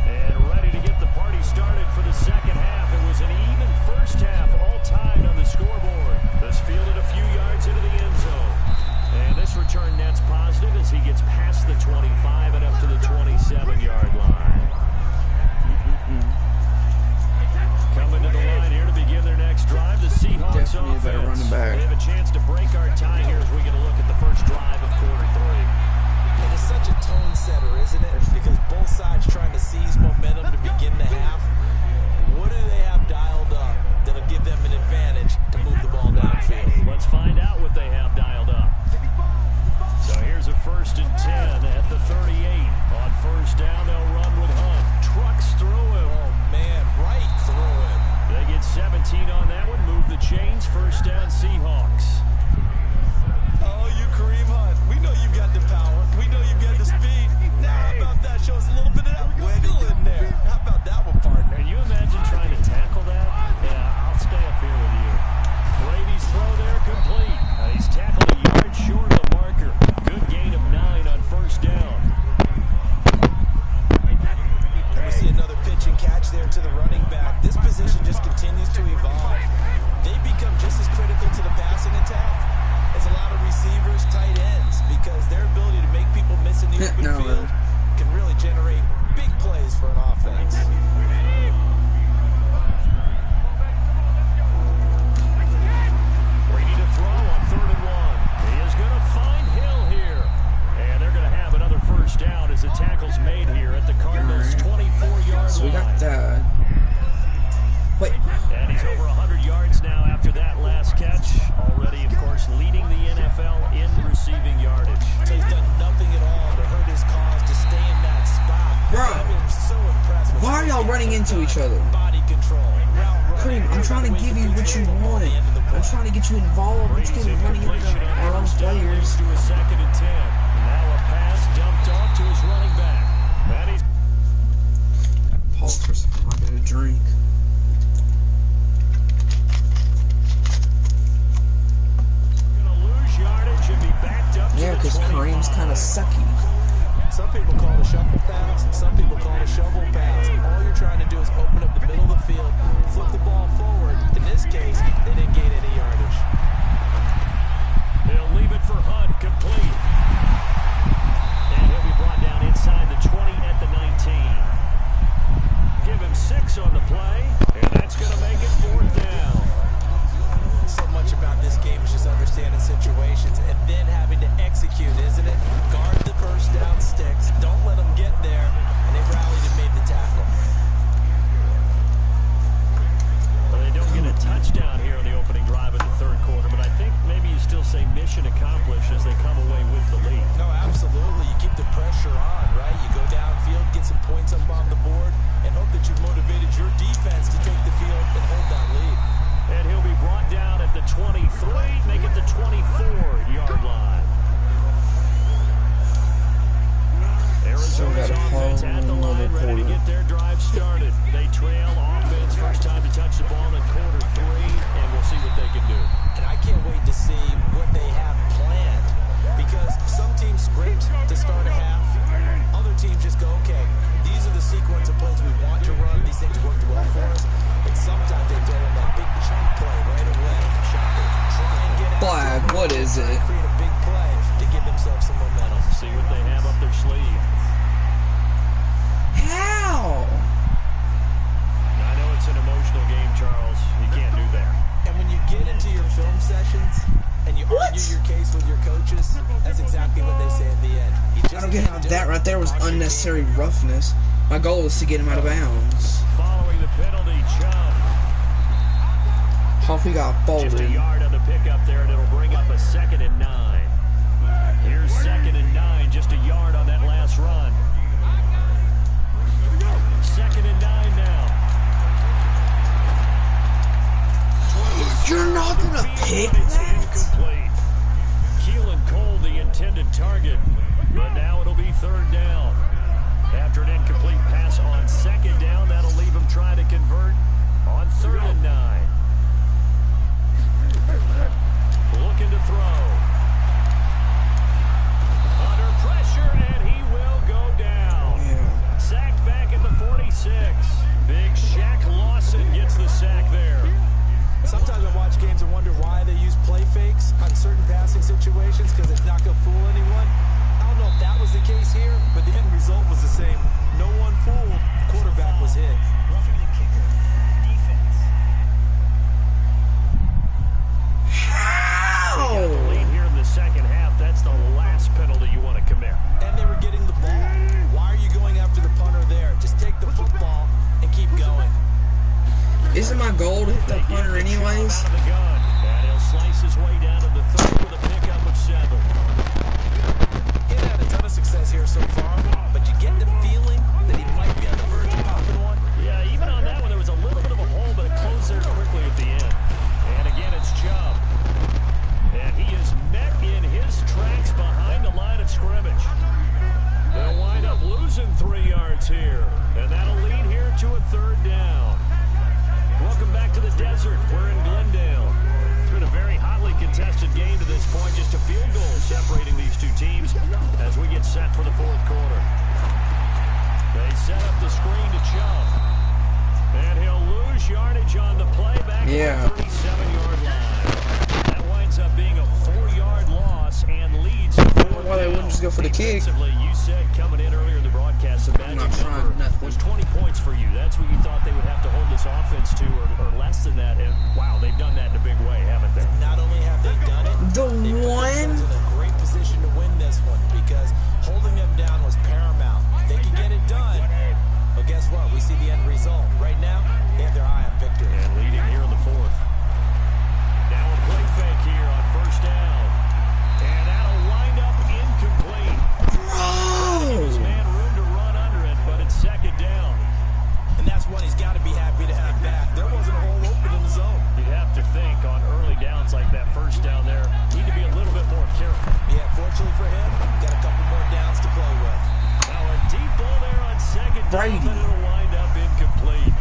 And ready to get the party started for the second half. It was an even first half, all tied on the scoreboard. This fielded a few yards into the end zone. And this return net's positive as he gets past the 25 and up to the 27-yard line. Coming to the line here to begin their next drive, the Seahawks offense. They have a chance to break our tie here as we get a look at the first drive of quarter 3. And it's such a tone setter, isn't it? Because both sides trying to seize momentum to begin the half. What do they have dialed up that'll give them an advantage to move the ball downfield? Let's find out what they have dialed up. So here's a 1st and 10 at the 38. On first down, they'll run with Hunt. Trucks through him. Oh, man, right through him. They get 17 on that one. Move the chains. First down, Seahawks. Oh, you Kareem Hunt. We know you've got the power. We know you've got the speed. Now, how about that? Show us a little bit of that wiggle in there. How about that one, partner? Can you imagine trying to tackle that? Yeah, I'll stay up here with you. Brady's throw there complete. He's tackled a yard short of the marker. Good gain of 9 on first down. And we see another pitch and catch there to the running back. This position just continues to evolve. They become just as critical to the passing attack as a lot of receivers, tight ends, because their ability to make people miss in the open field can really generate big plays for an offense. Brady to throw on 3rd and 1. He is going to find Hill here. And they're going to have another first down as the tackle's made here at the Cardinals' 24-yard line. So we got that. Wait. And he's over 100 yards now after that last catch. Already, of course, leading the NFL in receiving yardage. So he's done nothing at all to hurt his cause to stay in that spot. Bro, I'm so impressed with why are y'all running into each other? body control, route running. Kareem, I'm trying to give you what you want. I'm trying to get you involved. Let's get running into our own players. To a 2nd and 10. Now a pass dumped off to his running back. And he's Pause for a second. I got a drink. Yeah, because Kareem's kind of sucky. Some people call it a shuffle pass. Some people call it a shovel pass. All you're trying to do is open up the middle of the field, flip the ball forward. In this case, they didn't gain any yardage. They'll leave it for Hunt, complete. And he'll be brought down inside the 20 at the 19. Give him 6 on the play, and that's going to make it 4th down. So much about this game is just understanding situations and then having to execute, isn't it? Guard the first down sticks. Don't let them get there. And they rallied and made the tackle. Well, they don't get a touchdown here on the opening drive of the 3rd quarter, but I think maybe you still say mission accomplished as they come away with the lead. No, absolutely. You keep the pressure on, right? You go downfield, get some points up on the board, and hope that you've motivated your defense to take the field and hold that lead. And he'll be brought down at the 23, make it the 24-yard line. Arizona's offense at the line, ready to get their drive started. They trail offense, first time to touch the ball in quarter What is it? Create a big play to give themselves some momentum. See what they have up their sleeve. How? I know it's an emotional game, Charles. You can't do that. And when you get into your film sessions and you argue your case with your coaches, that's exactly what they say at the end. I don't get how that right there was unnecessary roughness. My goal is to get him out of bounds. Following the penalty, Chubb. Hoffy got folded. Just a yard on the pickup there, and it'll bring up a 2nd and 9. Here's 2nd and 9, just a yard on that last run. 2nd and 9 now. You're not gonna pick It's that? incomplete. Keelan Cole, the intended target, but now it'll be 3rd down. After an incomplete pass on 2nd down, that'll leave him trying to convert on 3rd and 9. Looking to throw. Under pressure, and he will go down. Yeah. Sacked back at the 46. Big Shaq Lawson gets the sack there. Sometimes I watch games and wonder why they use play fakes on certain passing situations because it's not going to fool anyone. I don't know if that was the case here, but the end result was the same. No one fooled. The quarterback was hit. Roughing the kicker. Defense. How? Got the lead here in the 2nd half. That's the last penalty you want to commit. And they were getting the ball. Why are you going after the punter there? Just take the football and keep going. Isn't my goal to hit the punter anyways? Out of the gun. And he'll slice his way down to the 3rd with a pickup of 7. He had a ton of success here so far, but you get the feeling that he might be on the verge of popping one. Yeah, even on that one, there was a little bit of a hole, but it closed there quickly at the end. And again, it's Chubb. And he is met in his tracks behind the line of scrimmage. They'll wind up losing 3 yards here. And that'll lead here to a 3rd down. Welcome back to the desert. We're in Glendale. It's been a very hotly contested game to this point. Just a field goal separating these two teams as we get set for the 4th quarter. They set up the screen to Chubb. And he'll lose yardage on the play back at the 37-yard line. That winds up being a 4-yard loss and leads to 4. Why they wouldn't just go for the kick? You said coming in earlier in the broadcast, the magic number was 20 points for you. That's what you thought they would have to hold this offense to, or less than that. And wow, they've done that in a big way, haven't they? Not only have they done it, they put themselves in a great position to win this one because holding them down was paramount. They could get it done, but guess what? We see the end result. Right now, they have their eye on victory. And leading here in the 4th. Now a play fake here on 1st down. And that'll wind up incomplete. Gives man room to run under it, but it's 2nd down. And that's one he's got to be happy to have back. There wasn't a hole open in the zone. You'd have to think on early downs like that 1st down there, need to be a little bit more careful. Yeah, fortunately for him, got a couple more downs to play with. Now a deep ball there on 2nd down, but it'll wind up incomplete.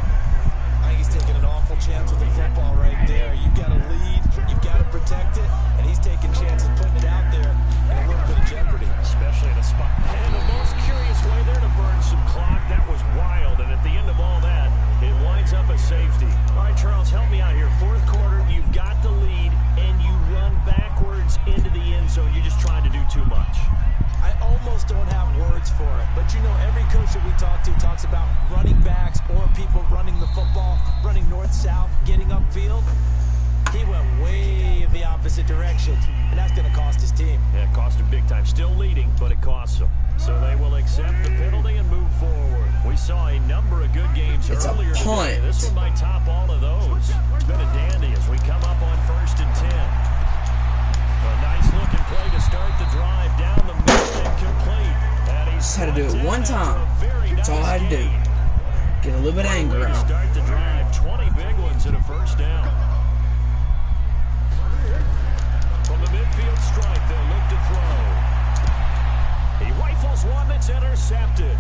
I think he's taking an awful chance with the football right there. You've got to lead, you've got to protect it, and he's taking chances putting it out there in a little bit of jeopardy. Especially in a spot. And the most curious way there to burn some clock, that was wild, and at the end of all that, it winds up a safety. All right, Charles, help me out here. 4th quarter, you've got the lead, and you run backwards into the end zone. You're just trying to do too much. I almost don't have words for it, but you know every coach that we talk to talks about running backs or people running the football, running north-south, getting upfield. He went way in the opposite direction, and that's going to cost his team. Yeah, it cost him big time. Still leading, but it costs him. So they will accept the penalty and move forward. We saw a number of good games earlier today. This one might top all of those. It's been a dandy as we come up on 1st and 10. A nice looking play to start the drive down the middle and complete. Just had to do it one time. That's all I had to do. Get a little bit of anger out. Start the drive. 20 big ones at a 1st down. From the midfield stripe, they'll look to throw. He rifles one that's intercepted.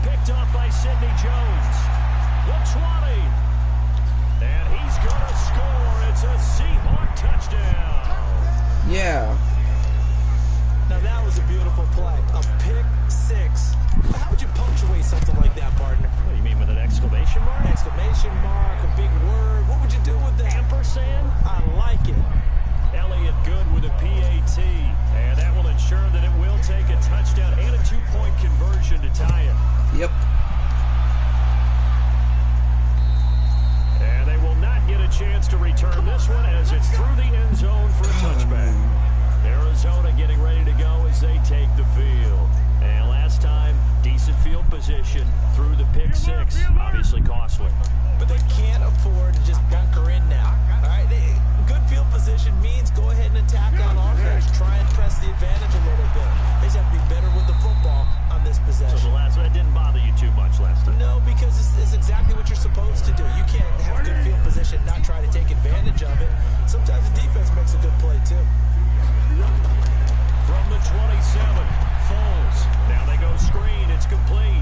Picked off by Sidney Jones. The 20. And he's going to score. It's a Seahawk touchdown. Yeah. Now that was a beautiful play. A pick 6. How would you punctuate something like that, partner? What do you mean, with an exclamation mark? Exclamation mark, a big word. What would you do with that? Ampersand? I like it. Elliott Good with a P chance to return this one as it's through the end zone for a touchback. Arizona getting ready to go as they take the field. And last time, decent field position through the pick six. Obviously costly. But they can't afford to just bunker in now. All right, good field position means go ahead and attack on offense. Try and press the advantage a little bit. They just have to be better with the football on this possession. So the last one didn't bother you too much last time? No, because it's exactly what you're supposed to do. You can't have good field position, not try to take advantage of it. Sometimes the defense makes a good play too. From the 27, Foles. Now they go screen. It's complete.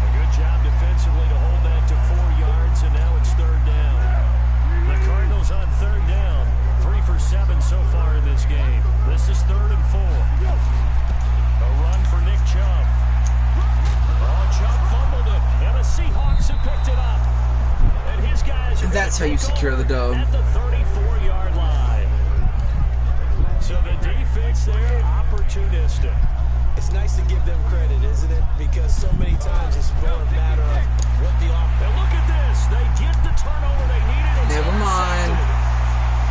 A good job defensively to hold that to 4 yards, and now it's third down. The Cardinals on third down. 3 for 7 so far in this game. This is 3rd and 4. A run for Nick Chubb. Oh, Chubb fumbled it, and the Seahawks have picked it up. And his guys are That's how you secure the dub. at the 34-yard line. So the defense there, opportunistic. It's nice to give them credit, isn't it? Because so many times it's more a matter of what the offense. And look at this. They get the turnover they needed. Never mind.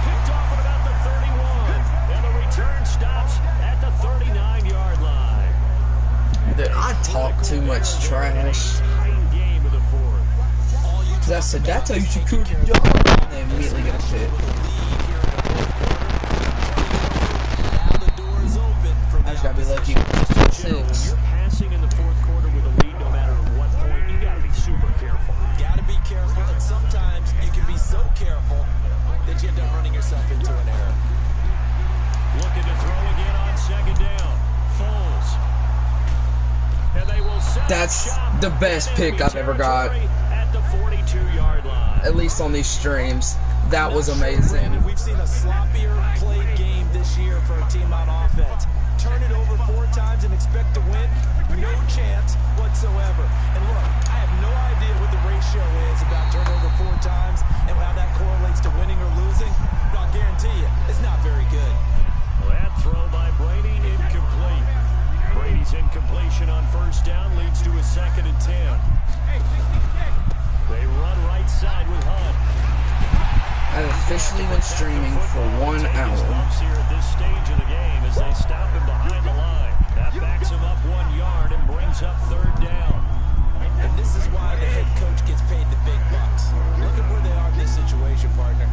Picked off at about the 31. And the return stops at the 39-yard line. Dude, I talk too much trash. Game of the 4th. That's how you secure the dub. And they immediately get a hit. I just gotta be lucky. You're passing in the 4th quarter with a lead no matter what point. You gotta be super careful. Gotta be careful, and sometimes you can be so careful that you end up running yourself into an error. Looking to throw again on 2nd down. Foles. And they will set That's the best pick I've ever got. At the 42-yard line. At least on these streams. That was amazing. We've seen a sloppier played game this year for a team on offense. Turn it over 4 times and expect to win? No chance whatsoever. And look, I have no idea what the ratio is about turnover 4 times and how that correlates to winning or losing. But I'll guarantee you, it's not very good. That throw by Brady incomplete. Brady's incompletion on 1st down leads to a 2nd and 10. They run right side with Hunt. I've officially been streaming for 1 hour. Here at this stage of the game as they stop him behind the line. That backs him up 1 yard and brings up 3rd down. And this is why the head coach gets paid the big bucks. Look at where they are in this situation, partner.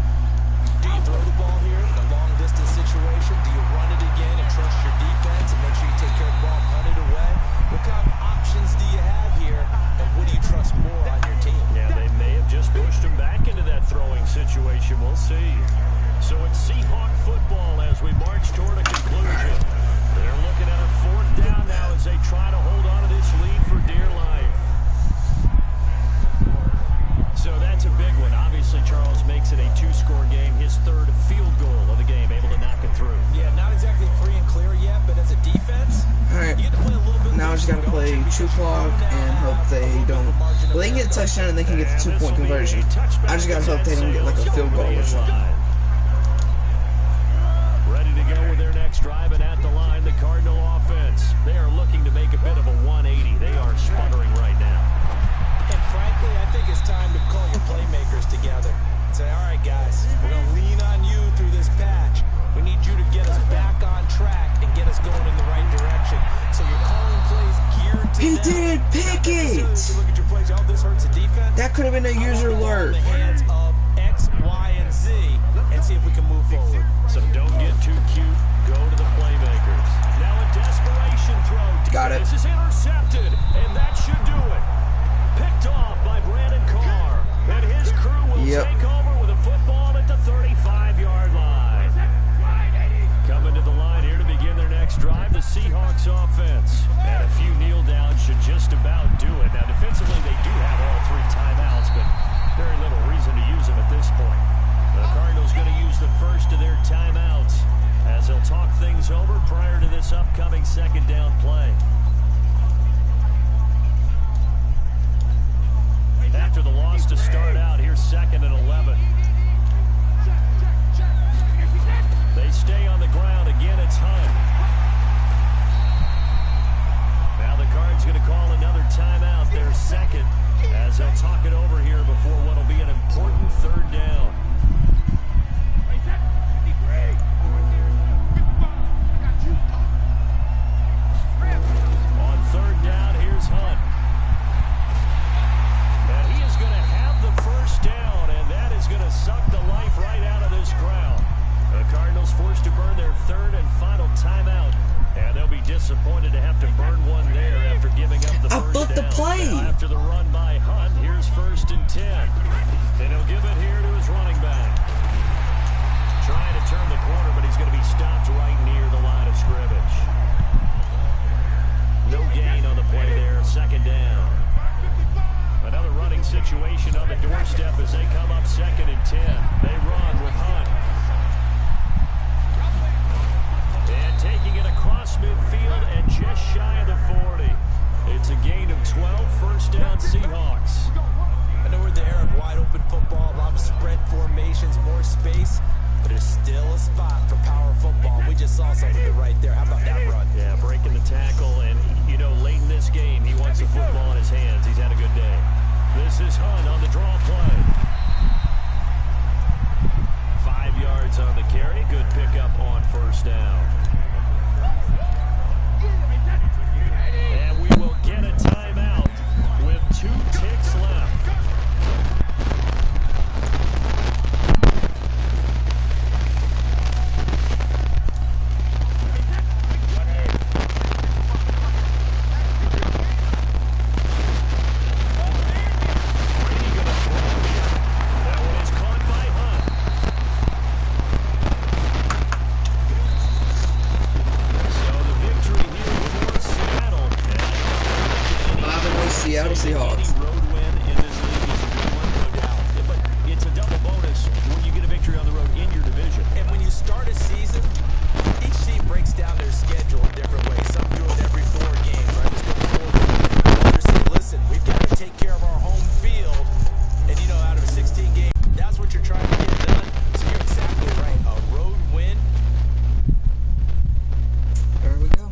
Do you throw the ball here in a long-distance situation? Do you run it again and trust your defense and make sure you take care of the ball and punt it away? What kind of options do you have here, and what do you trust more on your team? Yeah, they may have just pushed him back into that throwing situation. We'll see. So it's Seahawk football as we march toward a conclusion. They're looking at a 4th down now as they try to hold on to this lead for dear life. So that's a big one. Obviously, Charles makes it a 2-score game. His 3rd field goal of the game, able to knock it through. Yeah, not exactly free and clear yet, but as a defense, Alright, you get to play a little bit. now I just gotta play true clock and hope they don't. Well, they can get a touchdown and they can get the 2-point conversion. I just gotta hope they don't get like a field goal or something. Ready to go with their next drive, and at the line, the Cardinal offense. They are looking to make a bit of a 180. They are sputtering right now. And frankly, I think it's time to call your playmakers together and say, all right, guys, we're going to lean on you through this patch. We need you to get us back on track and get us going in the right direction. So you're calling plays geared to He them. did pick it! Look at your plays. Oh, this hurts the defense. That could have been a user alert. In the hands of X, Y, and Z and see if we can move forward. So don't get too cute. Go to the playmakers. Now a desperation throw. Got it. This is intercepted, and that should do it. Picked off by Brandon Carr, and his crew will take over with a football at the 35-yard line. Coming to the line here to begin their next drive, the Seahawks offense. And a few kneel downs should just about do it. Now, defensively, they do have all 3 timeouts, but very little reason to use them at this point. The Cardinals going to use the first of their timeouts as they'll talk things over prior to this upcoming 2nd down play. After the loss to start out, here's 2nd and 11. They stay on the ground. Again, it's Hunt. Now the Cards going to call another timeout, their 2nd, as as they'll talk it over here before what will be an important third down. On third down, here's Hunt. And he is going to have the first down, and that is going to suck the life right out of this crowd. The Cardinals forced to burn their third and final timeout, and they'll be disappointed to have to burn one there after giving up the first down. Now, after the run by Hunt, here's 1st and 10. And he'll give it here to his running back. Trying to turn the corner, but he's going to be stopped right near the line of scrimmage. No gain on the play there, 2nd down. Another running situation on the doorstep as they come up 2nd and 10. They run with Hunt. And taking it across midfield and just shy of the 40. It's a gain of 12, first down Seahawks. I know we're in the era of wide open football, a lot of spread formations, more space, but there's still a spot for power football. We just saw something right there. How about that run? Yeah, breaking the tackle, and you know, late in this game, he wants the football in his hands. He's had a good day. This is Hunt on the draw play. 5 yards on the carry. Good pickup on first down. And we will get a timeout with 2 ticks left. Seattle Seahawks. Road win in this league is a good one, no doubt. But it's a double bonus when you get a victory on the road in your division. And when you start a season, each team breaks down their schedule in different ways. Some do it every 4 games, right? Let's go 4 games. Others say, listen, we've got to take care of our home field. And, you know, out of 16 games, that's what you're trying to get done. So you're exactly right. A road win. There we go.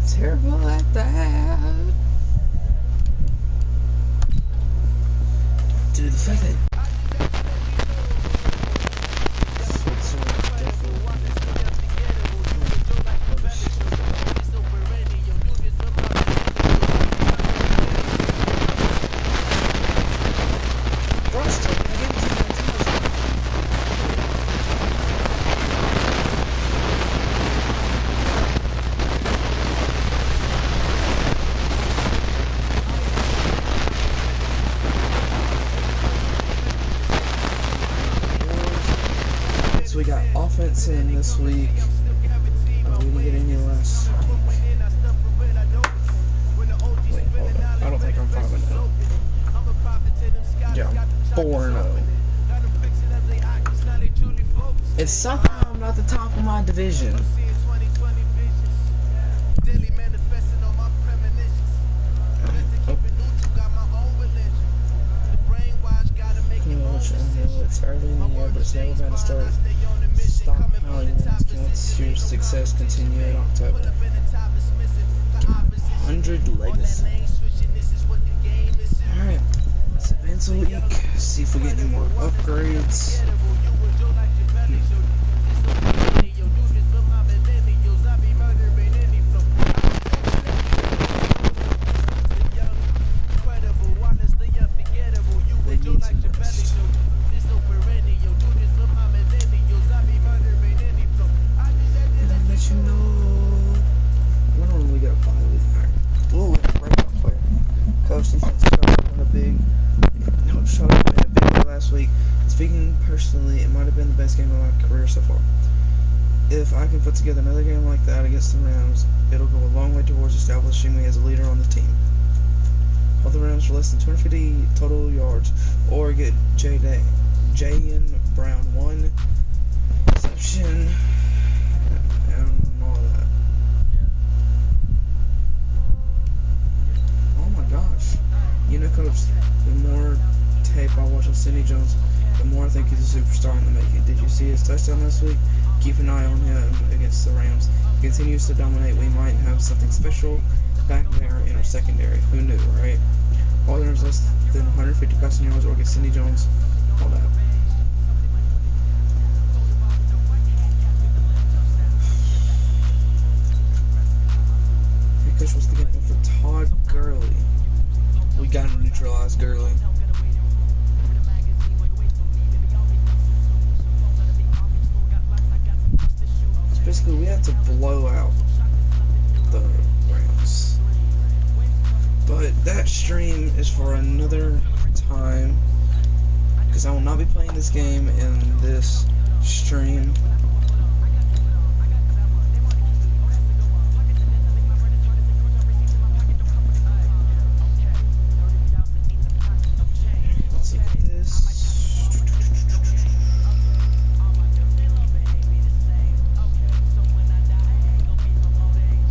Terrible at that. Dude, the fact that we got offense in this week. We didn't get any last week. Wait, hold on. I don't think I'm 5-0. Yeah, I'm 4-0. And somehow I'm not the top of my division. It's early in the year, but it's never been a start. Stockpiling against your success continue in October. 100 legacy. Alright, let's advance a week. See if we get any more upgrades. They need some rest. You know, when do we get a bye week? Ooh, breakout player. Coach defense showed up in a big way last week. Speaking personally, it might have been the best game of my career so far. If I can put together another game like that against the Rams, it'll go a long way towards establishing me as a leader on the team. All the Rams for less than 250 total yards, or get J.N. Brown 1 reception. And all that. Oh my gosh. You know, Coach, the more tape I watch of Sidney Jones, he's a superstar in the making. Did you see his touchdown last week? Keep an eye on him against the Rams. He continues to dominate. We might have something special back there in our secondary. Who knew, right? All there's less than 150 passing yards or get Cindy Jones. All that. Because was thinking for Todd Gurley. We gotta neutralize Gurley. So basically, we have to blow out the Rams. But that stream is for another time, because I will not be playing this game in this stream. Let's look at this.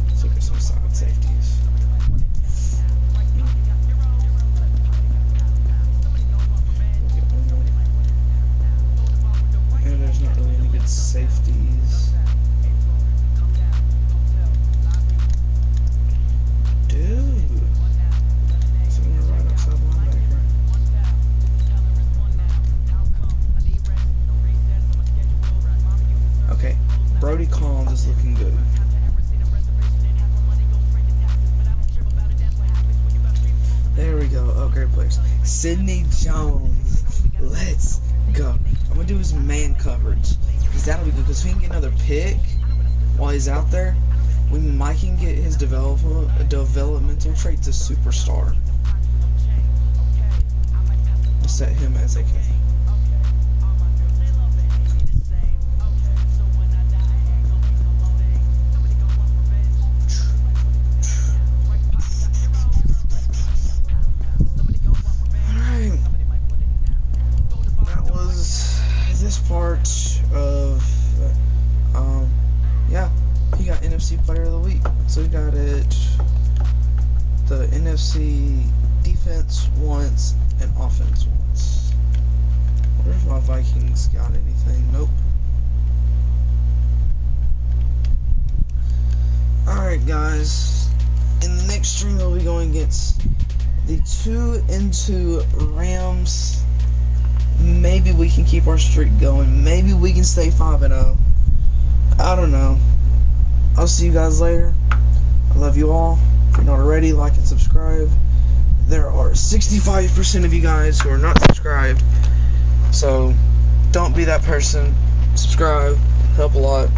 Let's look at some side safeties. There's not really any good safeties. Dude. Someone right outside linebacker. Okay. Brody Collins is looking good. There we go. Oh, great players. Sidney Jones. Let's go. I'm gonna do his man coverage, because that'll be good. Because if he can get another pick while he's out there, we might can get his developmental trait to superstar. We'll set him as a kicker. Part of yeah, he got NFC Player of the Week, so he got it the NFC defense once and offense once. I wonder if my Vikings got anything. Nope. Alright guys, in the next stream we'll be going against the 2-2 Rams. Maybe we can keep our streak going. Maybe we can stay 5-0. I don't know. I'll see you guys later. I love you all. If you're not already, like and subscribe. There are 65% of you guys who are not subscribed. So, don't be that person. Subscribe. Help a lot.